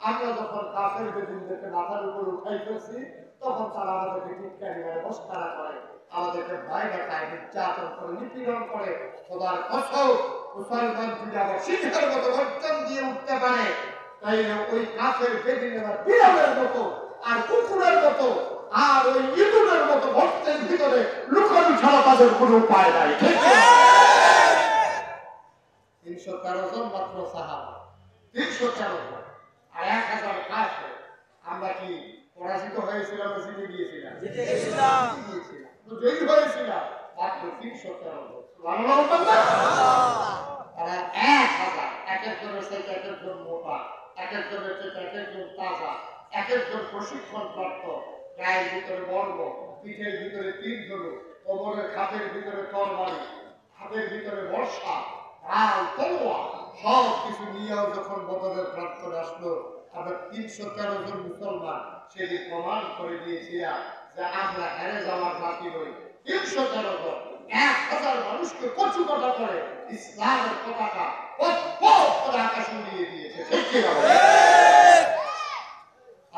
আমরা যখন কাফের বেদিনদেরকে মাথার উপর উঠাই ফেলছি, তখন তারা আমাদেরকে টিটকারি মারে, মস্কারা করে, আমাদেরকে ভয় দেখায়, নির্যাতন করে, নিপীড়ন করে। খোদার কসম, মুসলমান যদি আবার সিংহের মতো গর্জন দিয়ে উঠতে পারে, তাই ওই কাফের বেদিনেরা বিড়ালের মতো আর কুকুরের মতো আর ওই ইঁদুরের মতো ভক্তের ভিতরে লুকানো ছাড়া তাদের কোনো উপায় নাই। ঠিক আছে? 313 জন মাত্র সাহাবা, 313 জন আর 1000 কাফের। আমরা কি পরাজিত হয়েছিলাম না জিতে গিয়েছিলাম? জিতে গিয়েছিলাম। তো জয়ী হয়েছিলাম মাত্র 313 জন। সুবহানাল্লাহ। তারা 1000, এক একজনের সাথে এক একজন মোটা, এক একজনের সাথে এক একজন তাজা, এক একজন প্রশিক্ষণ প্রাপ্ত, গায়ের ভিতরে বর্ম, পিঠের ভিতরে তীর ধনুক, কোমরের খাতের ভিতরে তরবারি, হাতের ভিতরে বর্ষা, ঢাল, তলোয়ার, সব কিছু নিয়েও যখন বদরের প্রান্তরে আসলো, আমরা 313 জন মুসলমান সেদিন প্রমাণ করে দিয়েছিলাম যে আমরা হেরে যাওয়ার জাতি নই। 313 জন 1000 মানুষকে কচু কাটা করে ইসলামের পতাকা করে আকাশে উড়িয়ে দিয়েছে। ঠিক কি না?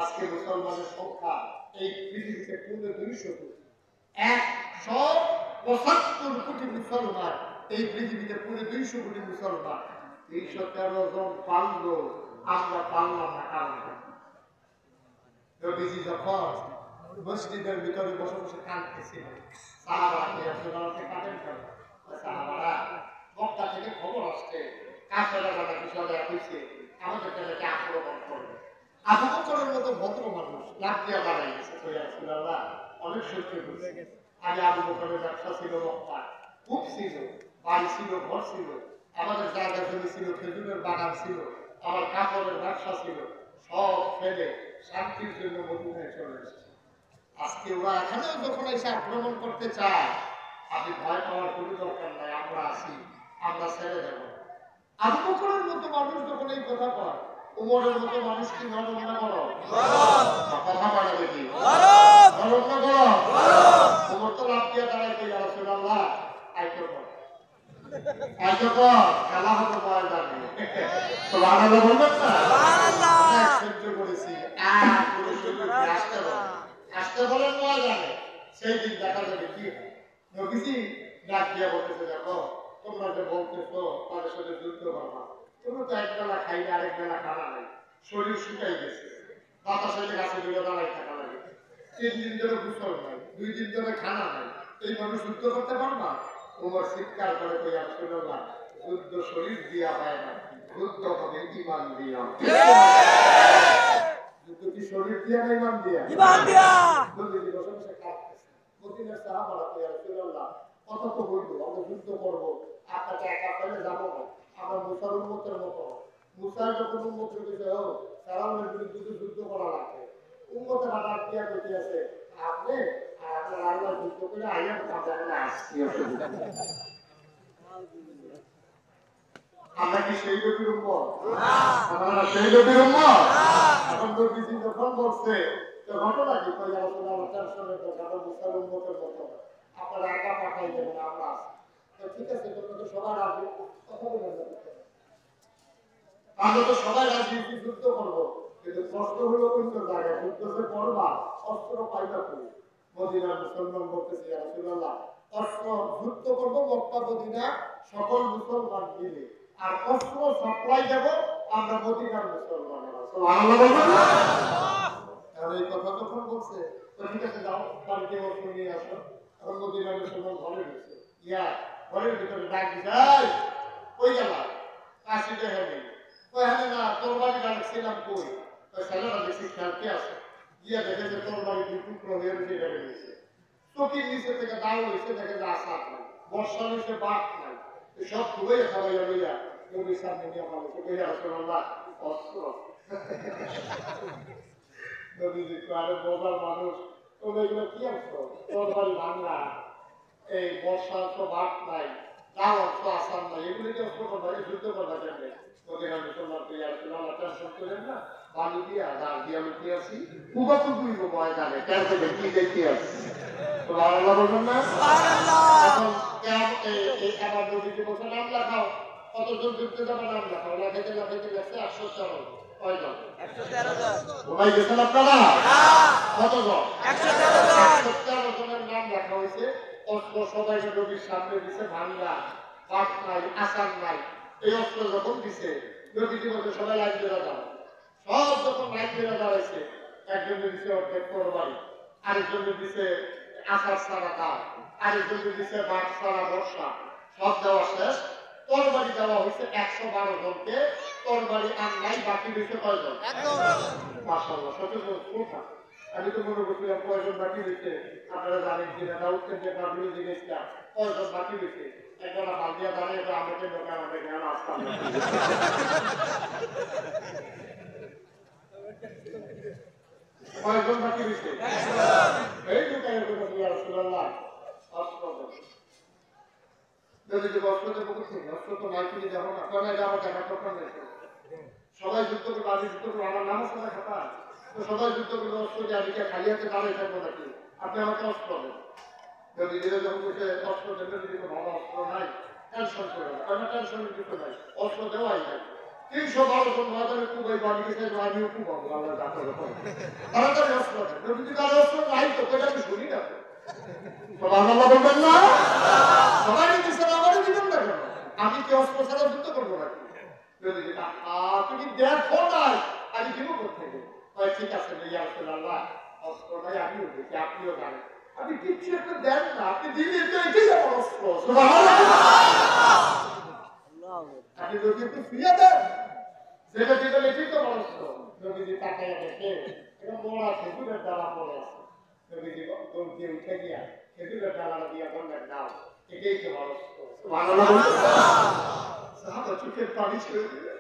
আজকে মুসলমানের সংখ্যা এই পৃথিবীতে 200 কোটি, 175 কোটি মুসলমান এই পৃথিবীতে, 200 কোটি মুসলমান। 313 জন পারল, আমরা পারলাম না। কারণ নবীজি যখন মসজিদের ভিতরে বসে বসে কাঁদতেছিলেন, সাহাবারা কাঁদেন কেন? সাহাবারা মক্কা থেকে খবর আসছে কাফেররা নাকি সদা হয়েছে, আমাদেরকে নাকি আক্রমণ করবে। আবু বকরের মতো ভদ্র মানুষ লাভ দিয়ে বাড়াই গেছে, অনেক সহ্য করছে। আগে আবু বকরের ব্যবসা ছিল, মক্কা খুব ছিল, বাড়ি ছিল, ঘর ছিল, আমাদের জায়গা জমি ছিল, খেজুরের বাগান ছিল, আমার কাপড়ের ব্যবসা ছিল, সব ফেলে শান্তির জন্য মদিনায় চলে এসেছে। আজকে ওরা এখানেও যখন এসে আক্রমণ করতে চায়, আপনি ভয় পাওয়ার কোনো দরকার নাই, আমরা আছি, আমরা ছেড়ে দেব। আবু বকরের মতো মানুষ যখন এই কথা কয়, উমরের মতো মানুষ কি নরম না গরম? কথা বলে দেখি, নরম না গরম? উমর তো লাভ দিয়ে দাঁড়াইতে ইয়া রাসূলুল্লাহ, আইতো কর, আইতো কর, খেলা হতো ময়দানে। সুবহানাল্লাহ বলবেন না? সুবহানাল্লাহ। সহ্য করেছি, আর কোনো সুযোগ আসতে বলে, আসতে বলেন ময়দানে, সেই দিন দেখা যাবে কি হয়। নবীজি ডাক দিয়ে বলতেছে, দেখো তোমরা যে বলতেছো তাদের সাথে যুদ্ধ করবা, তুমি তো এক বেলা খাইলে আরেক বেলা খানা নাই, শরীর শুকাই গেছে, বাতাসের গাছে দুটো দাঁড়াই থাকা লাগে, 3 দিন ধরে গোসল নাই, 2 দিন ধরে খানা নাই, এইভাবে যুদ্ধ করতে পারবা? ওমর চিৎকার করে কই আর রাসূলুল্লাহ, যুদ্ধ শরীর দিয়া হয় না, যুদ্ধ হবে ঈমান দিয়া। যুদ্ধ কি শরীর দিয়া না ঈমান দিয়া? ঈমান দিয়া। নবীজি বসে কাঁদতেছে, মদিনার সাহাবারা কই আর রাসূলুল্লাহ, কথা তো বলবো, আমরা যুদ্ধ করব, আপনাকে একা ফেলে যাবো না, আমরা মুসার উম্মতের মতো। মুসার যখন উম্মতের বিষয় হোক, ফেরাউনের বিরুদ্ধে যুদ্ধ করা লাগবে, উম্মতের হাত আটকিয়া বেঁচে আছে, আপনি আর আপনার আল্লাহ যুদ্ধ করে আইয়াম কাঁদালে আসছি। আমরা কি সেই নবীর উম্মত? আমরা সেই নবীর উম্মত। এখন নবীজি যখন বলছে, তো ঘটনা কি কই আসলে আমার টেনশনের কথা, আমরা মুসার উম্মতের মতো আপনারা একা পাঠাই দেবেন, আমরা তো ঠিক আছে, তোমরা তো সবাই রাজি, কথা বলেন না, আমরা তো সবাই রাজি যুদ্ধ করবো, কিন্তু কষ্ট হলো অন্য জায়গায়, যুদ্ধ যে করবা অস্ত্র পাইবা করি। মদিনার মুসলমান বলতেছি ইয়া রাসূলুল্লাহ, অস্ত্র যুদ্ধ করবো মক্কা মদিনা সকল মুসলমান মিলে, আর অস্ত্র সাপ্লাই দেব আমরা মদিনার মুসলমানেরা। সুবহানাল্লাহ বলবেন না? আর এই কথা যখন বলছে, তো ঠিক আছে যাও বাড়িতে অস্ত্র নিয়ে আসো। এখন মদিনার মুসলমান ঘরে ঢুকছে, ইয়া ঘরের ভিতরে ডাক দিছে, কই গেলা? কাশি দেখে নেই, কই না তোর বাড়ি রাখছিলাম, কই? ওই ছেলেরা দেখছি খেলতে আসে, গিয়া দেখে যে তোর বাড়ি দুই টুকরো হয়ে রেখে দিয়েছে, চকির নিচে থেকে দাও হয়েছে, দেখে যে আসাদ নাই, বর্ষা নিচে বাঘ নাই, সব খুবই খাবাইয়া লইয়া নবীর সামনে নিয়ে পালাইছে, কই রাসূলুল্লাহ অস্ত্র। নবীজি আরে বোঝার মানুষ, তোমরা এগুলো কি আসছো? তোর বাড়ি ভাঙা, এই বর্ষা তো বাঘ নাই, তাও অস্ত্র আসান নাই, এগুলো কি অস্ত্র করবা? যুদ্ধ করবা কেমনে? মদিনার মুসলমান তুই আর টেনশন করেন না, বালু দিয়া জাল দিয়া লুকিয়ে আসি, কুবা তো দুইব ময়দানে, টেনশন কি দেখি আসি। সুবহানাল্লাহ বলবেন না? এখন আবার নবীজি বলছেন নাম লেখাও, কতজন যুদ্ধে যাবে নাম লেখাও, লেখাইতে লেখাইতে লেখছে 113 কয়জন? 113 জন। ঘুমাই গেছেন আপনারা? কতজন? 113 জনের নাম লেখা হয়েছে। অস্ত্র সবাইকে নবীর সামনে দিছে, ভাঙ্গা, বাঘ নাই, আসান নাই। এই অস্ত্র যখন দিছে, নবীজি বলছে সবাই লাইন ধরে দাও। সব যখন লাইন ধরে দাঁড়াইছে, একজনের দিছে অর্ধেক তরবারি, আরেকজনের দিছে আসার সারা দাও, আরেকজনের দিছে বাঘ সারা বর্ষা, সব দেওয়া শেষ। তরবারি দেওয়া হয়েছে 112 জনকে, তরবারি আর নাই, বাকি রয়েছে কয়জন? মাশাআল্লাহ, সচেতন কথা। আমি তো মনে করছিলাম কয়জন বাকি রয়েছে, আপনারা জানেন কিনা, দাউদকে যে কাবিলে জিজ্ঞেসটা কয়জন বাকি রয়েছে, একবার হালদিয়া দাঁড়িয়ে আমাকে দোকান আমাকে জ্ঞান আসতাম না। কয়জন বাকি রয়েছে? এই দোকানের কথা ইয়া রাসূলুল্লাহ, অস্ত্র যদি যে অস্ত্র দেবো করছে, অস্ত্র তো নাই কিনে যাবো না, কেন যাবো দেখা দোকান রেখে সবাই যুদ্ধ করবো, আমি যুদ্ধ করবো, আমার নাম আছে না খাতা, তো সবাই যুদ্ধ করবো, অস্ত্র দিয়ে আমি খালি হাতে দাঁড়িয়ে থাকবো নাকি? আপনি আমাকে অস্ত্র দেন। যদি দিলে যখন বসে অস্ত্র দেবে, যদি ভালো অস্ত্র নাই, টেনশন করে না, কেন টেনশনের কিছু নাই, অস্ত্র দেওয়াই নাই। 312 জন ময়দানে কুবাই বাড়ি গেছে, আমিও কুবাবো, আল্লাহ ডাক্তার তাড়াতাড়ি অস্ত্র দেন। যদি কারো অস্ত্র নাই তো কেটে আমি শুনি না, সুবহানাল্লাহ বলবেন না? সবাই দিচ্ছে না, আমারও দিবেন না কেন? আমি কি অস্ত্র ছাড়া যুদ্ধ করবো নাকি? যদি তুমি দেখো নাই, আমি দিব কোথেকে? ঠিক আছে ইয়া রাসূলুল্লাহ, অস্ত্র নাই, আমিও দেখি, আপনিও জানেন, আমি কিচ্ছু একটা দেন না, আপনি দিলে তো এটাই আমার অস্ত্র। আপনি যদি একটু ফিরিয়ে দেন, যেটা দিবেন এটাই তো আমার অস্ত্র। নবীজি তাকাইয়া দেখে এটা মোড়া খেজুরের ডালা পড়ে আছে। নবীজি দৌড় দিয়ে উঠে গিয়া খেজুরের ডালাটা দিয়া বললেন, নাও, এটাই তো আমার অস্ত্র। সুবহানাল্লাহ। সাহাবা চোখের পানি ছেড়ে দিলেন।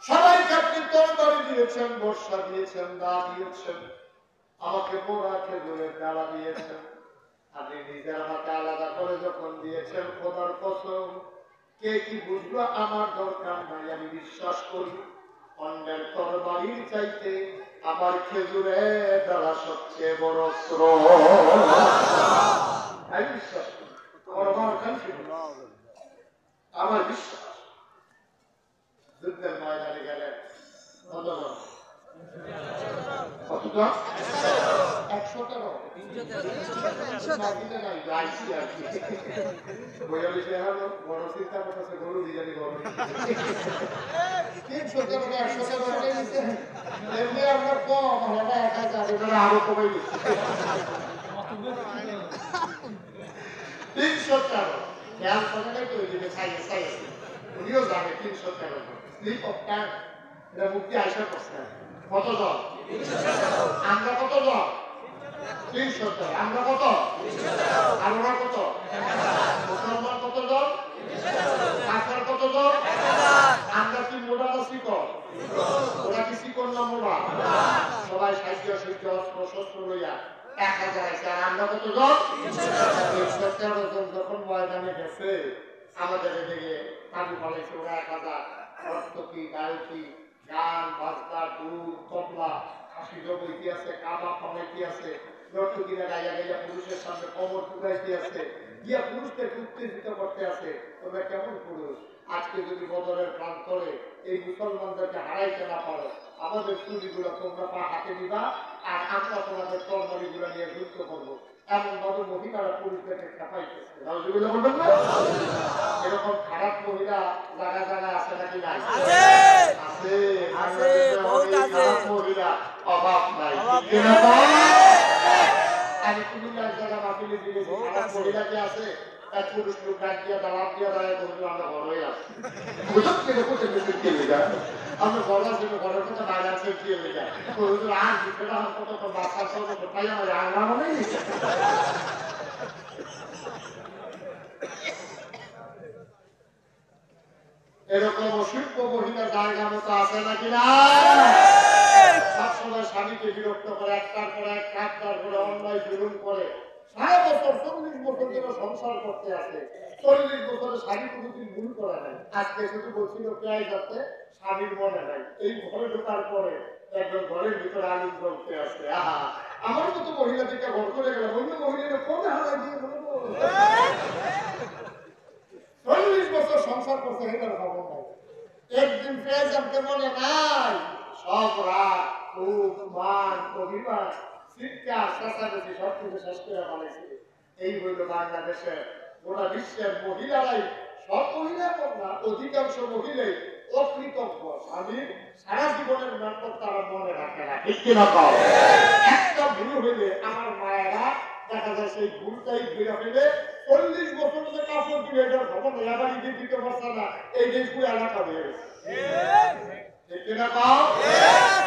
সবাইকে আপনি তরবারি দিয়েছেন, বর্ষা দিয়েছেন, দা দিয়েছেন, আমাকে মোড়া খেজুরের ডালা দিয়েছেন, আপনি নিজের হাতে আলাদা করে যখন দিয়েছেন, খোদার কসম, কে কি বুঝলো আমার দরকার নাই, আমি বিশ্বাস করি অন্যের তরবারির চাইতে আমার খেজুরের ডালা সবচেয়ে বড় অস্ত্র। আমি বিশ্বাস করি, আমার বিশ্বাস। যুদ্ধের ময়দানে গেলেন কতজন? 113 313 নাকি নাই আইসি আর কি বইয়া লিখে হলো বড় চিন্তা করতেছে গরু দিজানি গরু 313 117 নিচে এমনি আমরা কম হলো 1000 এবারে আরো কমাই দিচ্ছি 313 খেয়াল করে নাই তো ওই দিকে সাইয়ে উনিও জানে 313 স্লিপ অফ টাং এটা মুক্তি আয়সা করছে কতজন আমরা কতজন 313 আমরা কত আর ওরা কত মুসলমান কতজন কাফের কতজন আমরা কি মোড়া না শিকড় ওরা কি শিকড় না মোড়া সবাই সাহায্য অস্ত্র শস্ত্র লইয়া 1000 আছে আর আমরা কতজন 313 জন যখন ময়দানে গেছে আমাদের এদিকে কাবু ফলাইছে ওরা 1000 রক্তকি গায়কি গান বাজনা দুধ তবলা খাসি জবাইতে আছে কাবাব বানাইতে আছে নর্তকীরা গাইয়া গাইয়া পুরুষের সামনে কবর টুকাইতে আছে গিয়া পুরুষদেরকে উত্তেজিত করতে আছে তোমরা কেমন পুরুষ আজকে যদি বদরের প্রান্তরে এই মুসলমানদেরকে হারাইতে না পারো আমাদের চুরিগুলো তোমরা পা হাতে নিবা আর আমরা তোমাদের তরবারিগুলো নিয়ে যুদ্ধ করবো এমন ভাবে মহিলারা পুরুষদেরকে খেপাইতেছে রাজুগুলো বলবেন না এরকম খারাপ মহিলা জায়গা জায়গা আছে নাকি নাই আছে খারাপ মহিলা অভাব নাই আমি কুমিল্লার জায়গা মাফিলে দিয়েছি খারাপ মহিলা কি আছে এক পুরুষ লোক ডাক দিয়া দালাপ দিয়া দাঁড়ায় বলছিল আমরা ঘরই আছি বুঝত কেটে কোথায় বেশি খেলে যায় আমরা ঘর আসি ঘরের কথা বাইরে আসে খেলে যায় আর ভিতরে কত বাচ্চার সঙ্গে তাই আমার আঙানো নেই এরকম অসংখ্য মহিলা জায়গা মতো আছে নাকি না সবসময় স্বামীকে বিরক্ত করে একটার পর এক কাজটার করে অন্যায় জুলুম করে 60 বছর 40 বছর ধরে সংসার করতে আছে 40 বছরে স্বামী কোনোদিন ভুল করে নাই আজকে শুধু বলছিল প্রায় যাচ্ছে স্বামীর মনে নাই এই ঘরে ঢোকার পরে একজন ঘরের ভিতরে আগুন জ্বলতে আছে আহা আমার মতো মহিলা থেকে ঘর করে গেলাম অন্য মহিলারা কমে হারাই দিয়ে বলবো 40 বছর সংসার করছে এটার খবর নাই একদিন পেয়ে যাতে মনে নাই সব রাত খুব মান অভিমান চিৎকার চেঁচামেচি সব কিছু শেষ করে বানাইছে এই হইল বাংলাদেশের গোটা বিশ্বের মহিলারাই সব মহিলা না অধিকাংশ মহিলাই অকৃতজ্ঞ আমি সারা জীবনের নাটক তারা মনে রাখে না ঠিক কিনা পাও একটা ভুল হইলে আমার মায়েরা দেখা যায় সেই ভুলটাই ঘুরে ফেলে 40 বছর যে কাপড় দিলে এটার খবর নেই আবার ঈদের দিতে পারছে না এই দেশগুলো এলাকা হয়ে গেছে ঠিক কিনা পাও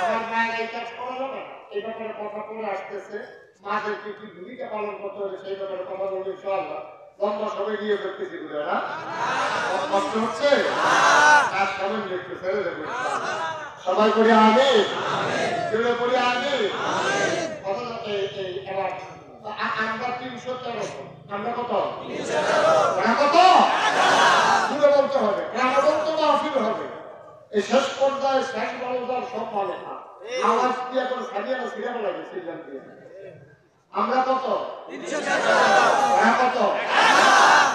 আমার মায়েরা এই কাজ করা যাবে না এই ব্যাপারে কথা বলে আসতেছে মাদেরকে কি ভূমিকা পালন করতে হবে সেই ব্যাপারে কথা বলবে ইনশাআল্লাহ লম্বা সবাই নিয়ে করতেছি বুঝে না কষ্ট হচ্ছে আর সবাই দেখতে ছেড়ে দেবো সবাই করি আমি ছেড়ে করি আমি কথা এই এবার আমরা 313 আমরা কত কত দূরে বলতে হবে প্রাণবন্ত মাহফিল হবে এই শেষ পর্যায়ে শেষ বালুদার সব ভালো না আওয়াজ দিয়ে করে সাজিয়ে না ছিঁড়ে বলা গেছে আমরা কত কত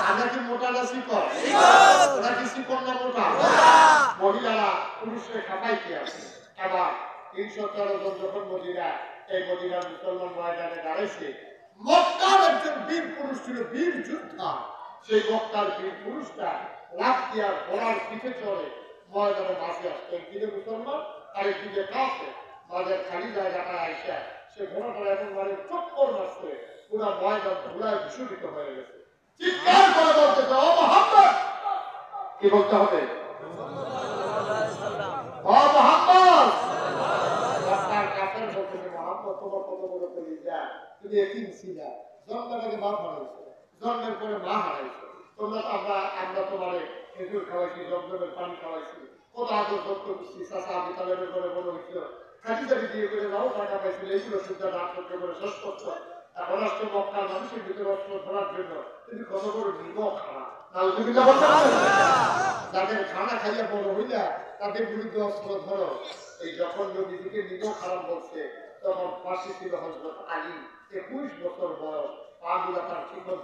আমরা কি মোটা না শিকড় ওরা কি শিকড় না মোটা মহিলারা পুরুষকে খাপাইতে আছে এবার 313 জন যখন মহিলা এই মদিনার মুসলমান ময়দানে দাঁড়াইছে মক্কার একজন বীর পুরুষ ছিল বীর যোদ্ধা সেই মক্কার বীর পুরুষটা লাফ দিয়া ঘোড়ার পিঠে চড়ে ময়দানে মাঝে আসছে একদিকে মুসলমান আরেকদিকে কাফের মাঝের খালি জায়গাটা আইসা সে ঘোড়াটা এখন মানে চক্কর মারছে পুরা ময়দান ধুলায় ভূষিত হয়ে গেছে চিৎকার করে বলতেছে ও মুহাম্মদ কি বলতে হবে ও মুহাম্মদ আপনার কাফের বলতেছে মুহাম্মদ তোমার কত বড় কলিজা তুমি এতিম ছিলা জন্মের আগে মা হারাইছো জন্মের পরে মা হারাইছো তোমরা আমরা তোমারে খেজুর খাওয়াইছি জমজমের পানি খাওয়াইছি কত আদর যত্ন করছি চাচা আমি তালের করে বড় হয়েছিল খাটিটাকে দিয়ে করে নাও টাকা পাইছিল এইগুলো সুদ্ধা নাম করতে করে শেষ করছো এখন আসছো মক্কার মানুষের ভিতরে অস্ত্র ধরার জন্য তুমি কত বড় নিমক খানা তাহলে তুমি যাদের খানা খাইয়া বড় হইলা তাদের বিরুদ্ধে অস্ত্র ধরো এই যখন নদীদিকে নিমক খারাপ বলছে তখন পাশে ছিল হযরত আলী 21 বছর বয়স পাগুলা তার শিকড়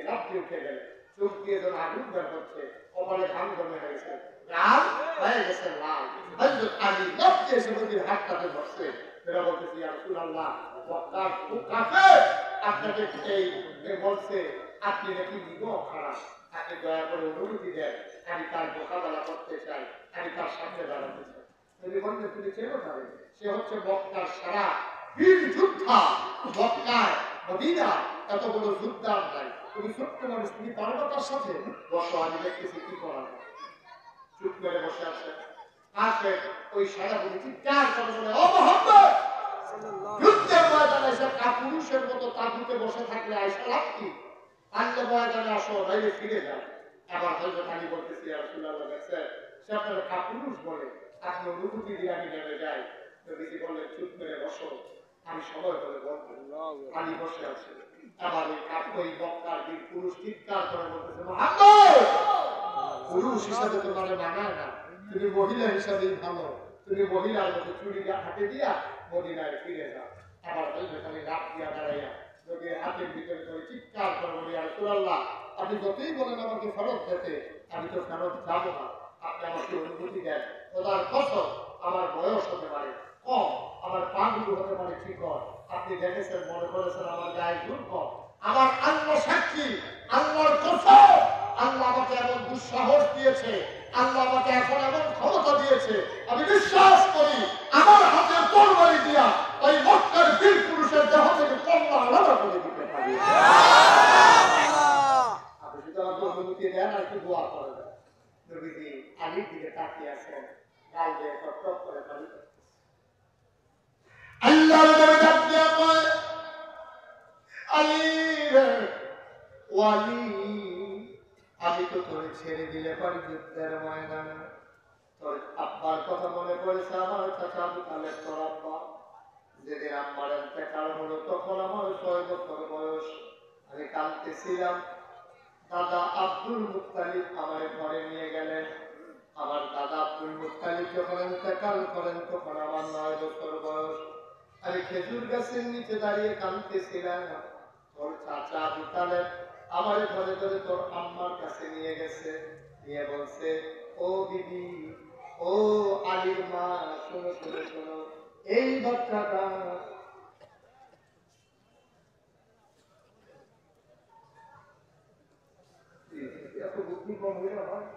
লাভ দিয়ে উঠে গেলে চোখ দিয়ে যেন আগুন বের করছে কপালে ঘাম জমে গেছে লাল হয়ে গেছে লাল হযরত আলী লাভ দিয়ে এসে নদীর হাতটাতে ধরছে এরা বলতেছি ইয়া রাসূলুল্লাহ মক্কার কাফের আপনাকে এই বলছে আপনি নাকি নিগো খারাপ আপনি দয়া করে অনুমতি দেন আমি তার মোকাবেলা করতে চাই আমি তার সামনে দাঁড়াতে চাই তুমি বললে তুমি চেনো তাহলে সে হচ্ছে মক্কার সারা বীর যোদ্ধা মক্কায় মদিনা এত বড় যোদ্ধা নাই তুমি ছোট্ট মানুষ তুমি পারবে তার সাথে বসো আমি দেখতেছি কি করা যায় চুপ করে বসে আছে আসে ওই সেনাপতি চিৎকার করে বলে ও মুহাম্মদ যুদ্ধের ময়দানে এসে কাপুরুষের মতো তাঁবুতে বসে থাকলে আইসা লাভ কি আনলে ময়দানে আসো বাইরে ফিরে যাও আবার হযরত আলী বলতেছি ইয়া রাসূলুল্লাহ দেখছেন সে আপনার কাপুরুষ বলে আপনি অনুমতি দিয়ে আমি নেমে যাই নবীজি বললেন চুপ করে বসো আমি সময় হলে বলবো আলী বসে আছে আবার ওই মক্কার বীর পুরুষ চিৎকার করে বলতেছে মুহাম্মদ পুরুষ হিসাবে তোমার মানায় না তুমি মহিলা হিসাবেই ভালো তুমি মহিলার মতো চুরি হাতে দিয়া মদিনায় ফিরে যাও আবার ওইখানে লাফ দিয়া দাঁড়াইয়া যদি হাতের ভিতরে করে চিৎকার করে বলি আর রাসূলুল্লাহ আপনি যতই বলেন আমাকে ফেরত যেতে আমি তো ফেরত যাবো না আপনি আমাকে অনুমতি দেন খোদার কসম আমার বয়স হতে পারে কম আমার পাগুলো হতে পারে চিকন আপনি দেখেছেন মনে করেছেন আমার গায়ে জোর কম আমার আল্লাহ সাক্ষী আল্লাহর কসম আল্লাহ আমাকে এমন দুঃসাহস দিয়েছে আল্লাহ আমাকে এখন এমন ক্ষমতা দিয়েছে আমি বিশ্বাস করি আমার হাতে তরবারি দিয়া ওই মক্কার বীর পুরুষের দেহ থেকে কল্লা আলাদা করে দিতে পারি আপনি যদি আমাকে অনুমতি দেন আর একটু দোয়া করে দেন নবীজি আলীর দিকে তাকিয়ে আছেন গাল দিয়ে টপ করে পানি আল্লাহর নামে ডাক দিয়া কয় আলী রে ওয়ালি আমি তো তোরে ছেড়ে দিলে পারি যুদ্ধের ময়দানে তোর আব্বার কথা মনে পড়েছে আমার চাচা আবু তালেব তোর আব্বা যেদিন আম্মার ইন্তেকাল হলো তখন আমার 6 বছর বয়স আমি কাঁদতেছিলাম দাদা আব্দুল মুত্তালিব আমার ঘরে নিয়ে গেলেন আমার দাদা আব্দুল মুত্তালিব যখন ইন্তেকাল করেন তখন আমার 9 বছর বয়স আমি খেজুর গাছের নিচে দাঁড়িয়ে কাঁদতেছিলাম তোর চাচা আবু তালেব আমার ঘরে ধরে তোর আম্মার কাছে নিয়ে গেছে নিয়ে বলছে ও বিবি ও আলীর মা শোনো শোনো শোনো এই বাচ্চাটা এত বুদ্ধি কম হয়ে হয়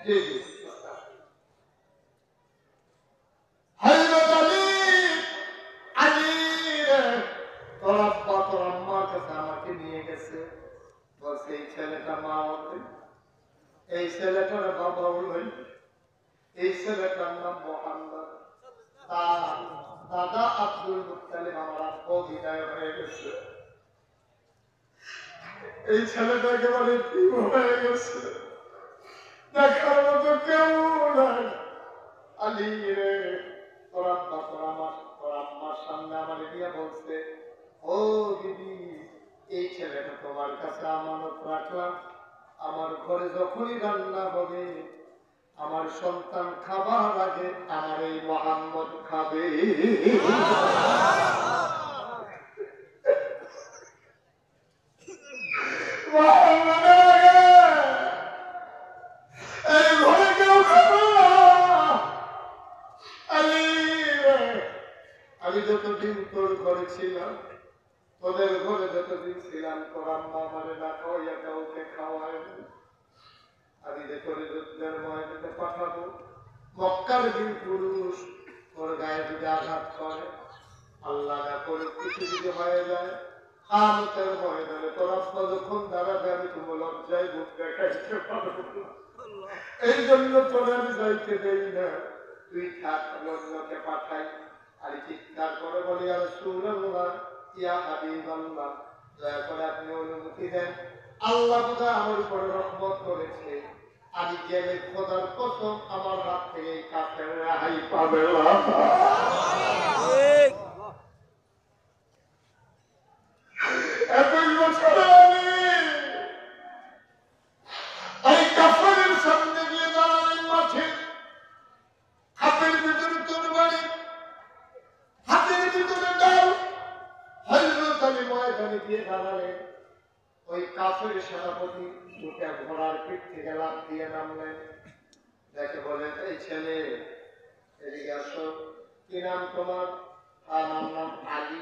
জি জি তোর আব্বা তোর আম্মার কাছে আমাকে নিয়ে গেছে বলছে এই ছেলেটা মা হবে এই ছেলেটার বাবা হলেন এই ছেলেটার নাম মুহাম্মদ তার দাদা আব্দুল মুত্তালিব আমার আব্বা বিদায় হয়ে গেছে এই ছেলেটা একেবারে প্রিয় হয়ে গেছে দেখার মতো কেউ নাই আলী রে তোর আব্বা তোর আম্মার সামনে আমার নিয়ে বলছে ও দিদি এই ছেলেটা তোমার কাছে আমানত রাখলাম আমার ঘরে যখনই রান্না হবে আমার সন্তান খাবার আগে আমার এই মুহাম্মদ খাবে এই ঘরে কেউ খাবে না আমি যতদিন তোর ঘরে ছিলাম তোদের ঘরে যতদিন ছিলাম তোর আম্মা মানে না খাওয়াইয়া কাউকে খাওয়ায় আমি যে তোর যুদ্ধের ময়দানে পাঠাবো মক্কার বীর পুরুষ তোর গায়ে যদি আঘাত করে আল্লাহ না করে কিছু যদি হয়ে যায় কিয়ামতের ময়দানে তোর আব্বা যখন দাঁড়াবে আমি তোমার লজ্জায় মুখ দেখাইতে পারবো এই জন্য তোর আমি যাইতে দেই না তুই থাক অন্যকে পাঠাই আর চিৎকার করে বলি আর রাসূলুল্লাহ ইয়া হাবিবাল্লাহ দয়া করে আপনি অনুমতি দেন আল্লাহ খোদা আমার উপরে রহমত করেছে আমি গেলে খোদার কসম আমার হাত থেকে এই কাফের রেহাই পাবে না সামনে গিয়ে দাঁড়ালেন মাঠে হাতের ভিতরে তরবারি হাতের ভিতরে ডাল হযরত আলী ময়দানে গিয়ে দাঁড়ালেন ওই কাফের সেনাপতি দুটা ঘোড়ার পিঠ থেকে লাফ দিয়ে নামলেন দেখে বলে এই ছেলে এদিকে আসো, কি নাম তোমার? আমার নাম আলী।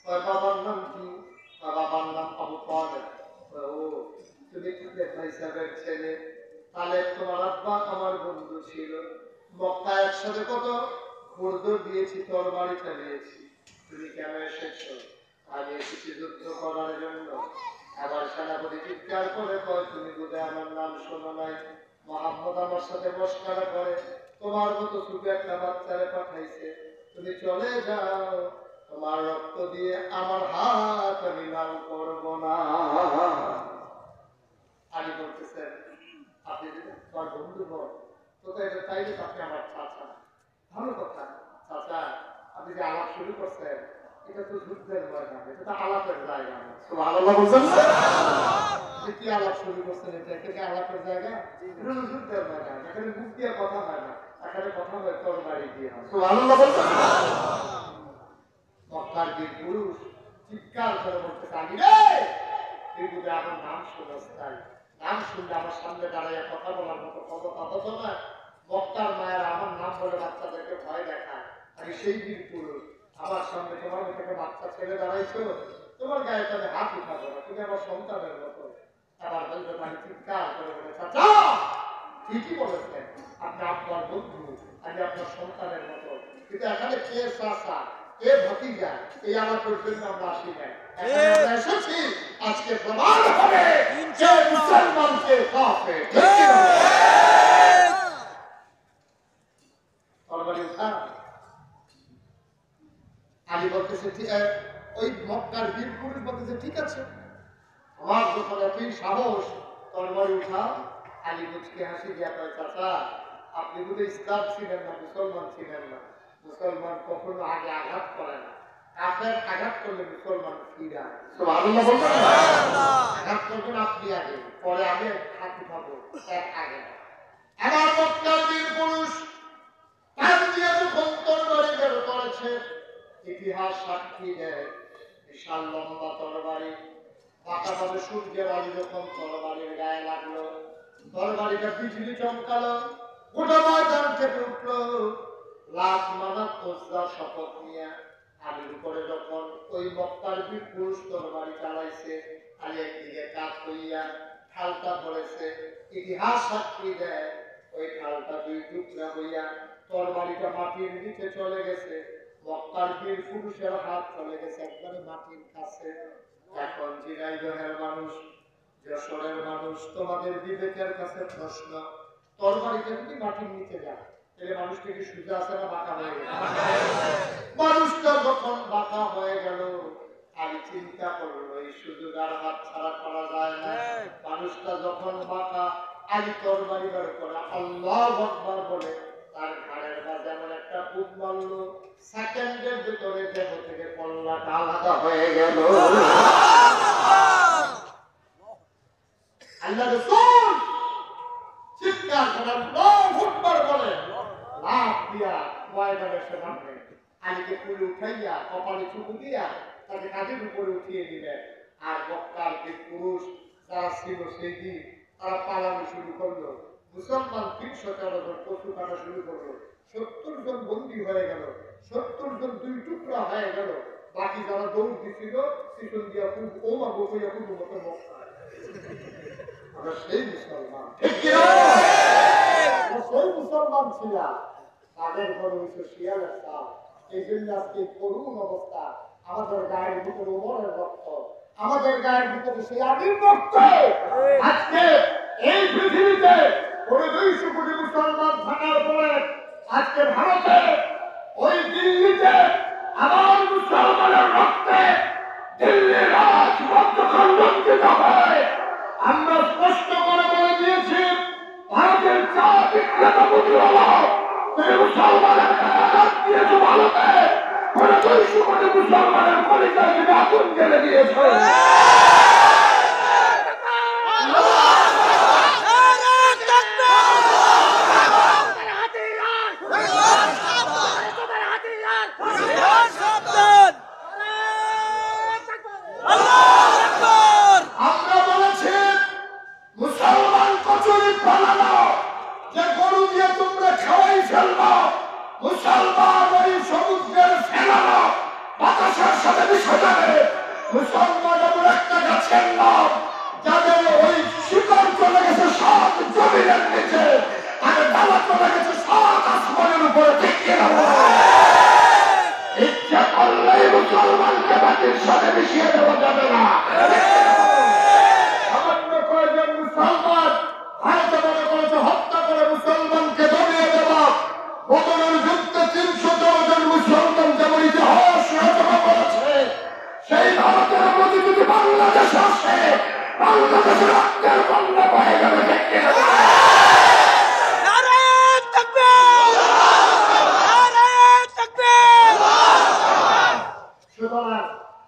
বাবার নাম কি? বাবার নাম আবু তালেব। ও তুমি ভাই সাহেবের ছেলে, তাহলে তোমার আব্বা আমার বন্ধু ছিল, মক্কা একসাথে কত ঘোড়দৌড় দিয়েছি, তরবারি চালিয়েছি, তুমি কেন এসেছো? আমি এসেছি যুদ্ধ করার জন্য। আবার সেনাপতি চিৎকার করে কয়, তুমি বোধহয় আমার নাম শোনো নাই, মোহাম্মদ আমার সাথে মস্করা করে, তোমার মতো ছোট একটা বাচ্চারে পাঠাইছে, তুমি চলে যাও, তোমার রক্ত দিয়ে আমার হাত আমি লাল করব না। আলী বলতেছেন, আপনি যদি তোমার বন্ধু হন তো এটা চাইলে আপনি আমার চাচা, ভালো কথা। চাচা, আপনি যে আলাপ শুরু করছেন, এটা তো যুদ্ধের ময়দান, এটা তো আলাপের জায়গা না। সুবহানাল্লাহ বলছেন না? কি আলাপ শুরু করছেন? এটা কি আলাপের জায়গা? এটা তো যুদ্ধের ময়দান, এখানে মুখ দিয়ে কথা হয় না, এখানে কথা হয় তরবারি দিয়ে। সুবহানাল্লাহ বলছেন। মক্কার বীর পুরুষ চিৎকার করে বলতেছে, আলী রে, তুই বুঝে আমার নাম শুনস তাই, নাম শুনলে আমার সামনে দাঁড়াইয়া কথা বলার মতো ক্ষমতা হতো না। মক্কার মায়ের আমার নাম বলে বাচ্চাদেরকে ভয় দেখায়, আমি সেই বীর পুরুষ, আমার সামনে তোমার মতো বাচ্চা ছেলে দাঁড়াইছো, তোমার গায়ে তাদের হাত উঠাবো না, তুমি আমার সন্তানের মতো। আবার বলবে আমি চিৎকার করে বলে, চাচা ঠিকই বলেছেন, আপনি আপনার বন্ধু, আমি আপনার সন্তানের মতো, কিন্তু এখানে কে চাচা কে ভাতিজা এই আলাপের জন্য আমরা আসি না, আমরা এসেছি আজকে প্রমাণ হবে যে মুসলমান কে কাফের। তরবারি উঠা। আলী বলতেছে, ওই মক্কার বীর পুরুষ বলতেছে, ঠিক আছে, আমার যখন এতই সাহস, তরবারি উঠা। আলী মুচকে হাসি দিয়া কয়, চাচা আপনি বুঝে ইসলাম ছিলেন না, মুসলমান ছিলেন না, মুসলমান কখনো আগে আঘাত করে না, কাফের আঘাত করলে মুসলমান ফিরায়। সুবহানাল্লাহ বলবেন না? আঘাত করবেন আপনি আগে, পরে আমি হাত উঠাবো, এক আগে। আমার মক্কার বীর পুরুষ কান দিয়ে যখন তরবারি বের করেছে, ইতিহাস সাক্ষী দেয় বিশাল লম্বা তরবারি, পাকাভাবে সূর্যের আলো যখন তরবারির গায়ে লাগলো, তরবারিটা বিজলি চমকালো, গোটা ময়দান কেঁপে উঠলো। লাখ মানাত ওজরা শপথ নিয়ে আলীর উপরে যখন ওই মক্কার বীর পুরুষ তরবারি চালাইছে, আলী একদিকে কাজ হইয়া ঢালটা ধরেছে, ইতিহাস সাক্ষী দেয় ওই ঢালটা দুই টুকরা হইয়া তরবারিটা মাটির নিচে চলে গেছে, মক্কার বীর পুরুষের হাত চলে গেছে একবারে মাটির কাছে। এখন ঝিনাইদহের মানুষ, যশোরের মানুষ, তোমাদের বিবেকের কাছে প্রশ্ন, তরবারিটা যদি মাটির নিচে যায় তাহলে মানুষটা কি সোজা আছে না বাঁকা হয়ে গেল? মানুষটা যখন বাঁকা হয়ে গেল, আলী চিন্তা করলো এই সুযোগ আর হাত ছাড়া করা যায় না। মানুষটা যখন বাঁকা, আলী তরবারি বের করে আল্লাহু আকবার বলে তার ঘাড়ের মাঝে এমন একটা বুক মারলো, সেকেন্ডের ভিতরে দেহ থেকে পল্লাটা আলাদা হয়ে গেল। আল্লাহ রাসূল চিৎকার করে আল্লাহু আকবার বলে লাফ দিয়া ময়দানে এসে নামলেন। আলীকে পুরো উঠাইয়া কপালে চুমু দিয়া তাকে কাঁধের উপরে উঠিয়ে দিলেন। আর মক্কার যে পুরুষ যারা ছিল সেই দিন তারা পালানো শুরু করলো। মুসলমান ৩১৩ জন পশু কাটা শুরু করলো, ৭০ জন বন্দী হয়ে গেল, ৭০ জন দুই টুকরা হয়ে গেল। বাকি যারা দৌড় দিছিল পিছন দিয়া ওমা বইয়া পুরো মতো মক্কা। আমরা সেই মুসলমান, সেই মুসলমান ছিলাম, তাদের ঘরে হয়েছে শিয়ালের সাপ। এই জন্য আজকে করুণ অবস্থা, আমাদের গায়ের ভিতরে ওমরের রক্ত, আমাদের গায়ের ভিতরে সেই আলীর রক্ত। আজকে এই পৃথিবীতে 200 কোটি মুসলমান থাকার পরে আজকে ভারতে ওই দিল্লিতে আমার মুসলমানের রক্তে দিল্লির রাজপথ যখন রঞ্জিত হয়, আমরা স্পষ্ট করে বলে দিয়েছি ভারতের চা বিক্রেতা বুদ্ধিওয়ালা তুমি মুসলমানের হাত দিয়েছ ভারতে, 200 কোটি মুসলমানের পরিচয় থেকে আগুন জ্বেলে দিয়েছ। আমরা বলেছি মুসলমান কচুরি বানানো যে গরু দিয়ে মুসলমান ওই সমুদ্রের ফেলানো বাতাসের সাথে মিশে যাবে। মুসলমান এমন একটা গাছের নাম যাদের ওই শিকড় চলে গেছে 7 জমিনের নিচে, আর ডালা চলে গেছে 7 আসমানের উপরে। ঠিক কিনা? ইচ্ছা করলেই মুসলমানকে মাটির সাথে মিশিয়ে দেওয়া যাবে না। সামান্য কয়েকজন মুসলমান হয়তো মনে করেছে হত্যা করে মুসলমানকে দমিয়ে দেওয়া। বদরের যুদ্ধে 300 জন মুসলমান যেমন ইতিহাস রচনা করেছে, সেই ভারতের প্রতি যদি বাংলাদেশ আসে, বাংলাদেশের রক্তের বন্যা বয়ে যাবে। দেখতে সুতরাং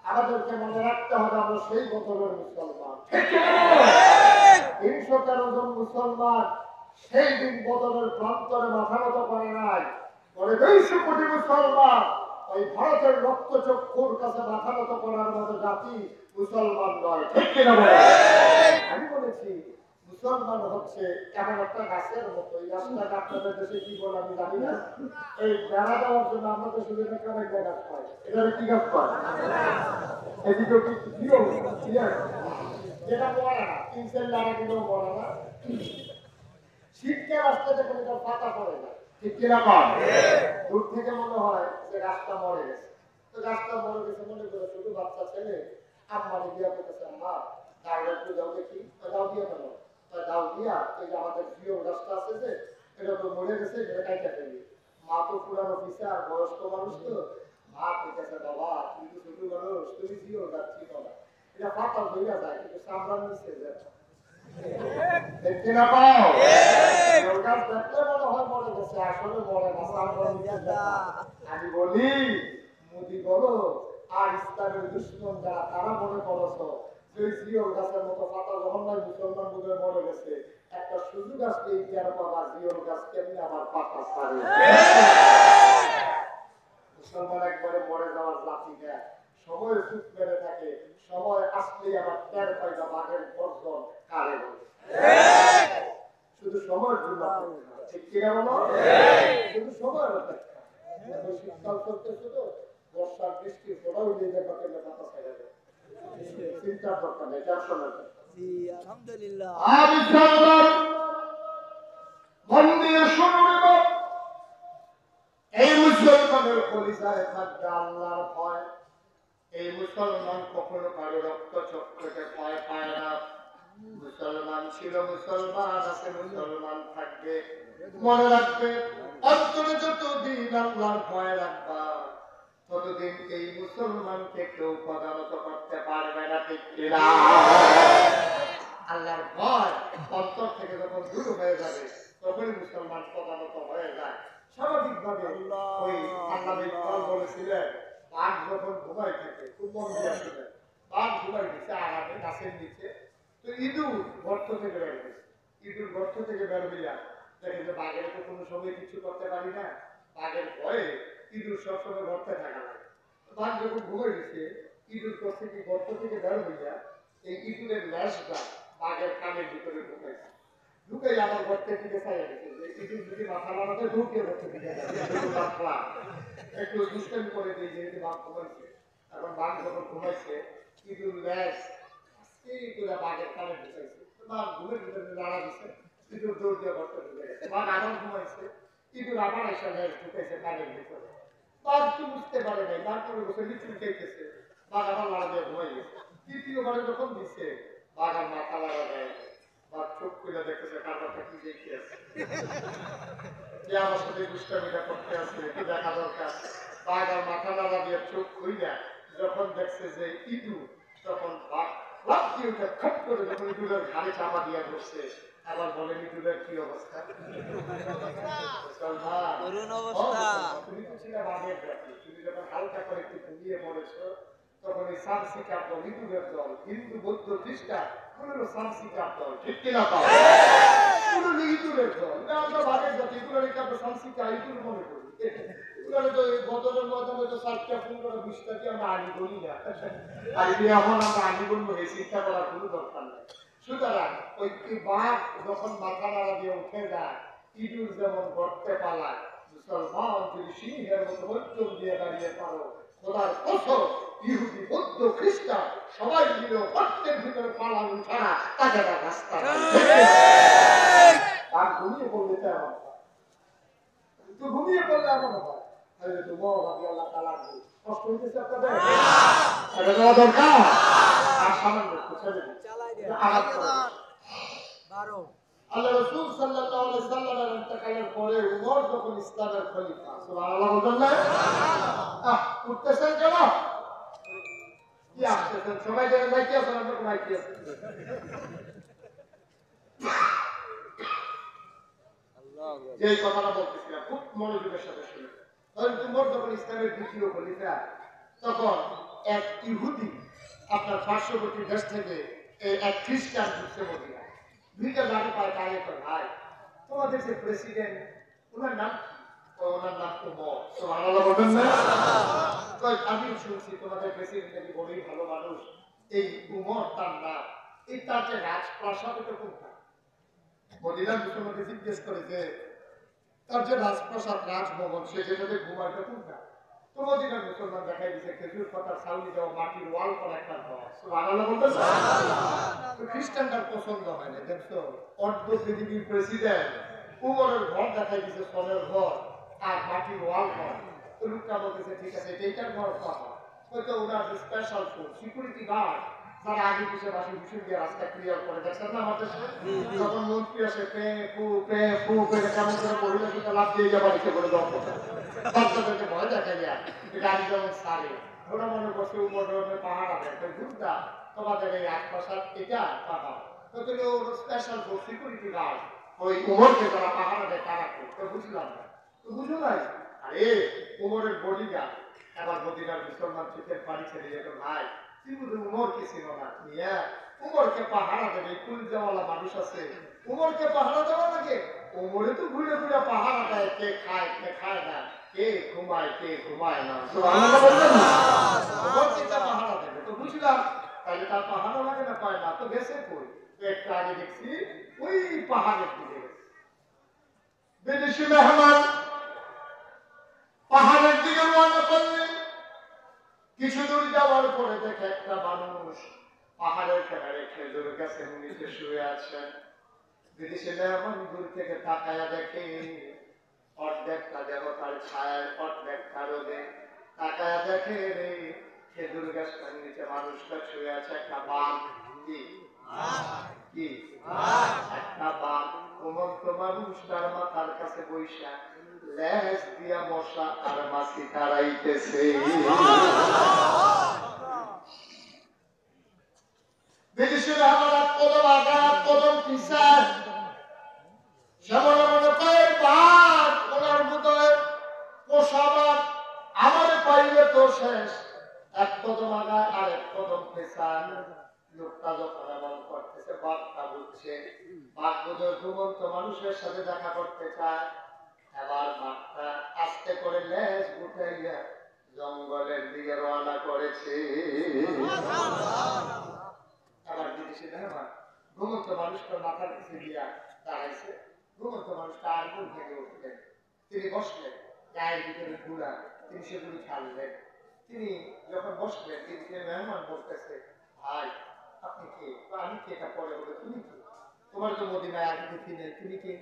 আমাদেরকে মনে রাখতে হবে আমরা সেই বদলের মুসলমান। 313 জন মুসলমান সেই দিন বদলের প্রান্তরে মাথা নত করে নাই। পরে 200 কোটি মুসলমান ওই ভারতের রক্তচক্ষুর কাছে মাথা নত করার মতো জাতি মুসলমান নয়। ঠিক কিনা? আমি বলেছি মুসলমান হচ্ছে এমন একটা গাছের মতো। এই গাছটাকে আপনাদের দেশে কি বলে আমি জানি না। এই বেড়া দেওয়ার জন্য আমাদের শুধু একটা গাছ পায়। এটা কি গাছ পায়? এদিকে যেটা মরে না, 3 লাখ দিলেও মরে না। শীতকাল আসতে দেখুন এটা পাতা পড়ে না। ঠিক কিনা? দূর থেকে মনে হয় যে গাছটা মরে গেছে। তো গাছটা মরে গেছে মনে করে শুধু বাচ্চা ছেলে আম্মারে দিয়া পেতেছে, আম্মা দাওটা একটু দাও দেখি। দাও দিয়ে কেন? দাও দিয়া এই যে আমাদের প্রিয় গাছটা আছে যে এটা তো মরে গেছে, এটা কাইটা ফেলি। মা তো পুরানো অফিসার, বয়স্ক মানুষ তো। মা পেতেছে, বাবা তুমি তো ছোট মানুষ, তুমি জিও যাচ্ছি বাবা, এটা পাতা ধইয়া যায় কিন্তু চামড়ার নিচে যায়। দেখতে না পাও? গাছ দেখলে মনে হয় মরে গেছে, আসলে মরে না, চামড়ার নিচে যায়। আমি বলি মোদি বলো আর ইসলামের দুশ্মন যারা, তারা মনে করছো যে জিওর গাছের মতো পাতা যখন নয় মুসলমান বোধ মরে গেছে, একটা সুযোগ আসলে ইতিহার বাবা জিওর গাছ কেমনি আবার পাতা ছাড়ে। মুসলমান একবারে মরে যাওয়ার জাতি দেয়, সময় সুখ মেরে থাকে, সময় আসলেই আবার টের পাইবা বাঘের গর্জন কারে বলে। শুধু সময়ের জন্য। ঠিক কিনা বলো? শুধু সময়ের অপেক্ষা। শীতকাল চলতেছে তো, বর্ষার বৃষ্টি ফোটাও নিয়ে যাবে কেমন পাতা ছেড়ে দেয়। চিন্তার দরকার নেই, টেনশন নেই। আলহামদুলিল্লাহ। মন দিয়ে শুনুন, এই মুসলমানের কলিজায় থাকবে আল্লাহর ভয়। এই মুসলমান কখনো কারো রক্ত চক্রকে ভয় পায় না। মুসলমান ছিল, মুসলমান আছে, মুসলমান থাকবে। মনে রাখবে অন্তরে যতদিন আল্লাহর ভয় রাখবা ততদিন এই মুসলমানকে কেউ পদানত করতে পারবে না। ঠিক কিনা? আল্লাহর ভয় অন্তর থেকে যখন দূর হয়ে যাবে তখনই মুসলমান পদানত হয়ে যায়। স্বাভাবিকভাবে ওই আল্লাহ ইকবাল বলেছিলেন, বাঘ যখন ঘুমাই থাকে, খুব মন দিয়ে আসলে বাঘ ঘুমাই দিচ্ছে আরামে গাছের নিচে, তো ইঁদুর গর্ত থেকে বের হয়েছে। ইঁদুর গর্ত থেকে বের হইয়া দেখে যে বাঘের তো কোনো সময় কিছু করতে পারি না, বাঘের ভয়ে ইঁদুর সবসময় গর্তে থাকা লাগে। বাঘ যখন ঘুমাই দিচ্ছে, ইঁদুর গর্ত থেকে বের হইয়া এই ইঁদুরের ল্যাসটা বাঘের কানের ভিতরে ঢুকাইছে। ঢুকাই আমার গর্তের দিকে চাইয়া দিচ্ছে যে ইঁদুর যদি মাথা নাড়াতে ঢুকে গর্তের দিকে একটু দুষ্টামি করে দিয়ে যেহেতু বাঘ ঘুমাইছে। এখন বাঘ যখন ঘুমাইছে, ইঁদুর ল্যাস বাঘের কানে ঢুকাইছে। বাঘ ঘুমের ভিতরে নাড়া দিচ্ছে, ইঁদুর দৌড় দিয়ে গর্তে ঢুকে গেছে। বাঘ আবার ঘুমাইছে, ইঁদুর আবার এসে ল্যাস ঢুকাইছে কানের ভিতরে। বাঘ কি বুঝতে পারে নাই, বাঘ করে বসে লিচুর খাইতেছে, বাঘ আবার নাড়া দিয়ে ঘুমাই গেছে। তৃতীয়বারে যখন দিচ্ছে, বাঘ আর মাথা লাগা দেয়। বাঘ চোখ করে দেখতেছে কারবারটা কি দেখতে আছে, যে আমার সাথে দুষ্টামিটা করতে আসছে, কি দেখা দরকার। বাঘ আর মাথা নাড়া দিয়ে চোখ খুইলা যখন দেখছে যে ইঁদুর, তখন বাঘ লাফ দিয়ে উঠে খপ করে যখন ইঁদুরের ঘাড়ে চাপা দিয়ে ধরছে। আবার বলেন ইঁদুরের কি অবস্থা? তুমি তো ছিল বাঘের জাতি, তুমি যখন হালকা করে একটু ঘুমিয়ে পড়েছ তখন এই সানসিকার দল, ইঁদুরের দল, হিন্দু বৌদ্ধ খ্রিস্টান পুরো সানসিকার দল। ঠিক কিনা? পুরো ইঁদুরের দল। আমরা বাঘের জাতি, ইঁদুরের একটা সানসিকা ইঁদুর মনে করি। তো বদলের মধ্যে তো 4টা 15টা 20টা দিয়ে আমরা আনি বলি না। আর এখন আমরা আনি বলবো এই চিন্তা করার কোনো দরকার নেই। সুতরাং ওই বাঘ যখন মাথা নাড়া দিয়ে উঠে যায়, ইঁদুর যেমন গর্তে পালায়, মুসলমান যদি সিংহের মতো হত্যম দিয়ে দাঁড়িয়ে পারো, খোদার কসম ইহুদি বৌদ্ধ খ্রিস্টান সবাই মিলে গর্তের ভিতরে পালানো ছাড়া তাদের আর রাস্তা আর ঘুমিয়ে পড়লে তো এমন হয়, তো ঘুমিয়ে পড়লে এমন হয় তাহলে তো মহাভাবী আল্লাহ তাআলা কষ্ট হইতেছে আপনাদের, এটা দেওয়া দরকার। আর সামান্য একটু ছেড়ে দিন, আঘাত করে আল্লাহ রাসূল সাল্লাল্লাহু আলাইহি সাল্লামের ইন্তেকালের পরে উমর যখন ইসলামের খলিফা, সুবহানাল্লাহ বলবেন না? উঠতেছেন কেন? কি আসতেছেন? সবাই জানেন নাই কি আছেন, আপনার নাই কি আছেন? এই কথাটা বলতেছিলাম, খুব মনোযোগের সাথে শুনে। উমর যখন ইসলামের দ্বিতীয় খলিফা, তখন এক ইহুদি আপনার পার্শ্ববর্তী দেশ থেকে এক খ্রিস্টান ঢুকছে মদিনায়। দুইটা গাড়ি পায়, তাই তো ভাই তোমাদের যে প্রেসিডেন্ট ওনার নাম, ওনার নাম উমর, সুবহানাল্লাহ বলবেন না? আমি শুনছি তোমাদের প্রেসিডেন্ট নাকি বড়ই ভালো মানুষ, এই উমর তার নাম, এই তার যে রাজপ্রাসাদ এটা কোনটা? মদিনার মুসলমানকে জিজ্ঞেস করে যে তার যে রাজপ্রাসাদ রাজভবন সে যেটাতে ঘুমাইটা কোনটা? তো মদিনার মুসলমান দেখাই দিচ্ছে খেজুর পাতার ছাউনি দেওয়া মাটির ওয়াল করা একটা ঘর, সুবহানাল্লাহ বলবেন না? খ্রিস্টানটার পছন্দ হয় না, দেখছো অর্ধ পৃথিবীর প্রেসিডেন্ট উমরের ঘর দেখাই দিচ্ছে, সোনার ঘর আর মাটির ওয়াল ঘর। তো লোকটা বলতেছে ঠিক আছে এইটার ঘর পাওয়া, হয়তো ওনার স্পেশাল ফোর্স সিকিউরিটি গার্ড যারা আগে পিছিয়ে বাসি ভীষণ দিয়ে রাস্তা ক্লিয়ার করে, দেখছেন না আমাদের যখন মন্ত্রী আসে পে ফু করে কেমন করে মহিলা দুটো লাভ দিয়ে যাবার ইচ্ছে করে দেওয়া বাচ্চাদেরকে ভয় দেখা যায়, গাড়ি যেমন সারে ওরা মনে করছে উপরে পাহাড় আছে ঘুরতা তোমাদের এই আশপাশার এটা পাহাড়, তো ওর স্পেশাল ফোর্স সিকিউরিটি গার্ড ওই উমরকে যারা পাহাড় দেয় তারা তো বুঝলাম না, তো বুঝো নাই আরে উমরের বডিগার্ড। এবার মদিনার মুসলমান চোখের পানি ছেড়ে যেত, ভাই উমরকে ছিল না, উমরকে পাহারা দেবে কুল দেওয়ালা মানুষ আছে, উমরকে পাহারা দেওয়া লাগে? উমরে তো ঘুরে ঘুরে পাহারা দেয়, কে খায় না, কে ঘুমায় না, উমরকে পাহারা দেবে। তো বুঝলাম তাহলে তার পাহারা লাগে না, পায় না, তো গেছে কই? একটু আগে দেখছি ওই পাহাড়ের দিকে গেছে বিদেশি মেহমান, পাহাড়ের দিকে রওনা করলেন। কিছু দূর যাওয়ার পরে দেখে একটা মানুষ পাহাড়ের কিনারে খেজুর গাছের নিচে শুয়ে আছেন। বিদেশি মেহমান দূর থেকে তাকায়া দেখে অর্ধেকটা দেবতার ছায়ার, অর্ধেকটা রোদে। তাকায়া দেখে রে খেজুর গাছটার নিচে মানুষটা শুয়ে আছে একটা বাঘ। কি একটা বাঘ ঘুমন্ত মানুষটার মাথার কাছে বৈশা লেজ দিয়া মশা আর মাছি তাড়াইতেছে। বিদেশিরা আমার কদম আঘাত কদম পিছায় যেমন মনে করে বাঘ ওনার বোধহয় পোষা বাঘ আমার পাইলে তো শেষ, এক কদম আঘাত আর এক কদম পিছায়। লোকটা যখন এমন করতেছে বাঘটা বুঝছে, বাঘ বোধহয় ঘুমন্ত মানুষের সাথে দেখা করতে চায়। এবার বাঘটা আস্তে করে লেজ গুটাইয়া জঙ্গলের দিকে রওনা করেছে। আবার বিদেশি মেহমান ঘুমন্ত মানুষটা মাথার কাছে দিয়া দাঁড়াইছে। ঘুমন্ত মানুষটা আর ঘুম থেকে উঠলেন, তিনি বসলেন, গায়ের ভিতরে ঘুরা তিনি সেগুলি ছাড়লেন। তিনি যখন বসলেন তিনি মেহমান বলতেছে, ভাই আপনি কে? আমি কে? এটা পরে বলে তুমি কি? তোমার তো মদিনায় আগে দেখি নেই, তুমি কে?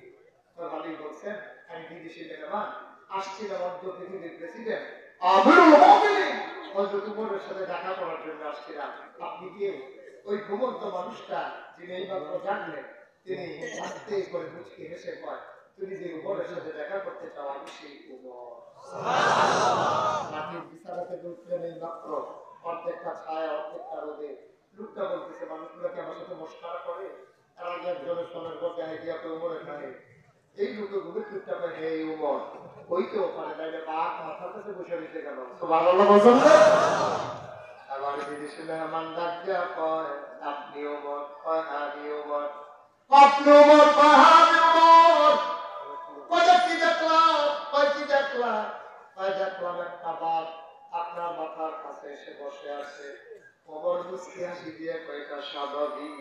ভালোই বলছেন, আমি বিদেশি মেহমান আসছিলাম অর্ধ পৃথিবীর প্রেসিডেন্ট আমিরুল মুমিনিন হযরত উমরের সাথে দেখা করার জন্য আসছিলাম। আপনি কে? ওই ঘুমন্ত মানুষটা যিনি এইমাত্র জানলেন তিনি আস্তে করে মুচকি হেসে কয়, তুমি যে উমরের সাথে দেখা করতে চাও আমি সেই উমর। মাটির বিছানাতে বসলেন এই মাত্র, অর্ধেকটা ছায়া অর্ধেকটা রোদে। লোকটা বলতেছে মানুষগুলোকে আমার সাথে মস্করা করে, আর আগে একজনের সোনার পথে আইডিয়া তো উমরে খায়। এই লোকে ঘুরে চুপটা পায়, হে উমর ওইতেও পারে নাইলে বাঘ মাথার কাছে বসে রয়েছে কেন? সুবহানাল্লাহ বলছেন না? আবার বিদেশি মেহমান ডাক দেয়া কয়, আপনি উমর? কয় আমি উমর। আপনি উমর? কয় আমি উমর। কয় কি দেখলাম? কয় কি দেখলাম? কয় দেখলাম একটা বাঘ আপনার মাথার কাছে এসে বসে আছে। উমর মুস্কি হাসি দিয়ে কয় এটা স্বাভাবিক।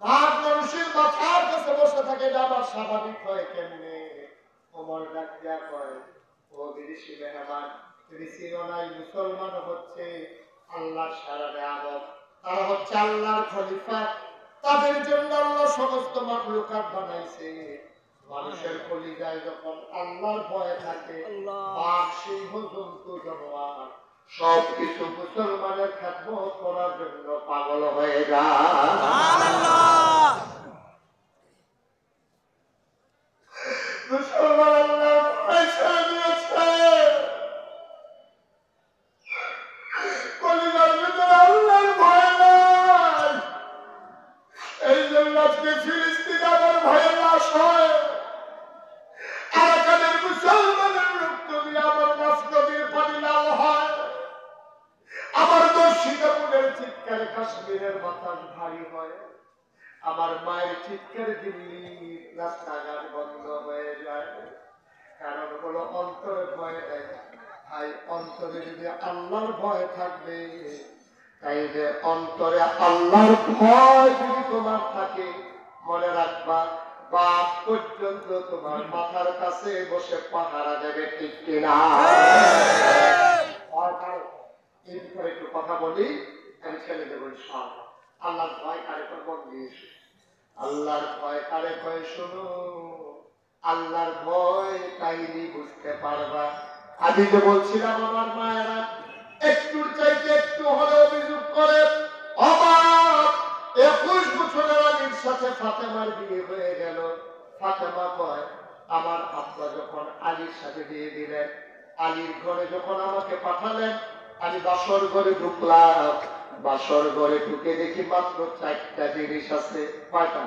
বাঘ মানুষের মাথার কাছে বসে থাকে, এটা আবার স্বাভাবিক হয় কেমনে? ওমর ডাক দিয়া কয়, ও বিদেশি মেহমান, তুমি চিনো নাই মুসলমান হচ্ছে আল্লাহর শারানে আদম, তারা হচ্ছে আল্লাহর খলিফা, তাদের জন্য আল্লাহ সমস্ত মাখলুকাত বানাইছে। মানুষের কলিজায় যখন আল্লাহর ভয় থাকে, বাঘ, সিংহ, জন্তু, জানোয়ার সবকিছু মুসলমানের খেদমত করার জন্য পাগল হয়ে যায়। মুসলমান আল্লাহর ভয় ছেড়ে দিয়েছে, কলিজার ভিতরে আল্লাহর ভয় নাই। এই জন্য আজকে ফিলিস্তিন আমার ভয়ে লাশ হয়, আরাকানের মুসলমানের রক্ত দিয়ে আমার নাফ নদীর পানি লাল হয়, আমার দর্শিতা মনের চিৎকারে কাশ্মীরের বাতাস ভারী হয়, আমার মায়ের চিৎকারে দিল্লির রাস্তাঘাট বন্ধ হয়ে যায়। কারণ হলো অন্তরে ভয় নেই। ভাই, অন্তরে যদি আল্লাহর ভয় থাকবে, তাইলে অন্তরে আল্লাহর ভয় যদি তোমার থাকে, মনে রাখবা বাপ পর্যন্ত তোমার মাথার কাছে বসে পাহারা দেবে, ঠিক কিনা? এরপরে একটু কথা বলি, আমি ছেড়ে দেবো ইনশাআল্লাহ। আল্লাহর ভয় কারে করে মন দিয়েছে, আল্লাহর ভয় কারে ভয় শোনো, আল্লাহর ভয় তাইলে বুঝতে পারবা। আমি যে বলছিলাম আমার মায়েরা একটুর চাইতে একটু হলে অভিযোগ করে, অবাক 21 বছরের আলীর সাথে ফাতেমার বিয়ে হয়ে গেল। ফাতেমা কয়, আমার আব্বা যখন আলীর সাথে বিয়ে দিলেন, আলীর ঘরে যখন আমাকে পাঠালেন, আমি বাসর ঘরে ঢুকলাম, বাসর ঘরে ঢুকে দেখি মাত্র 4টা জিনিস আছে। কয়টা?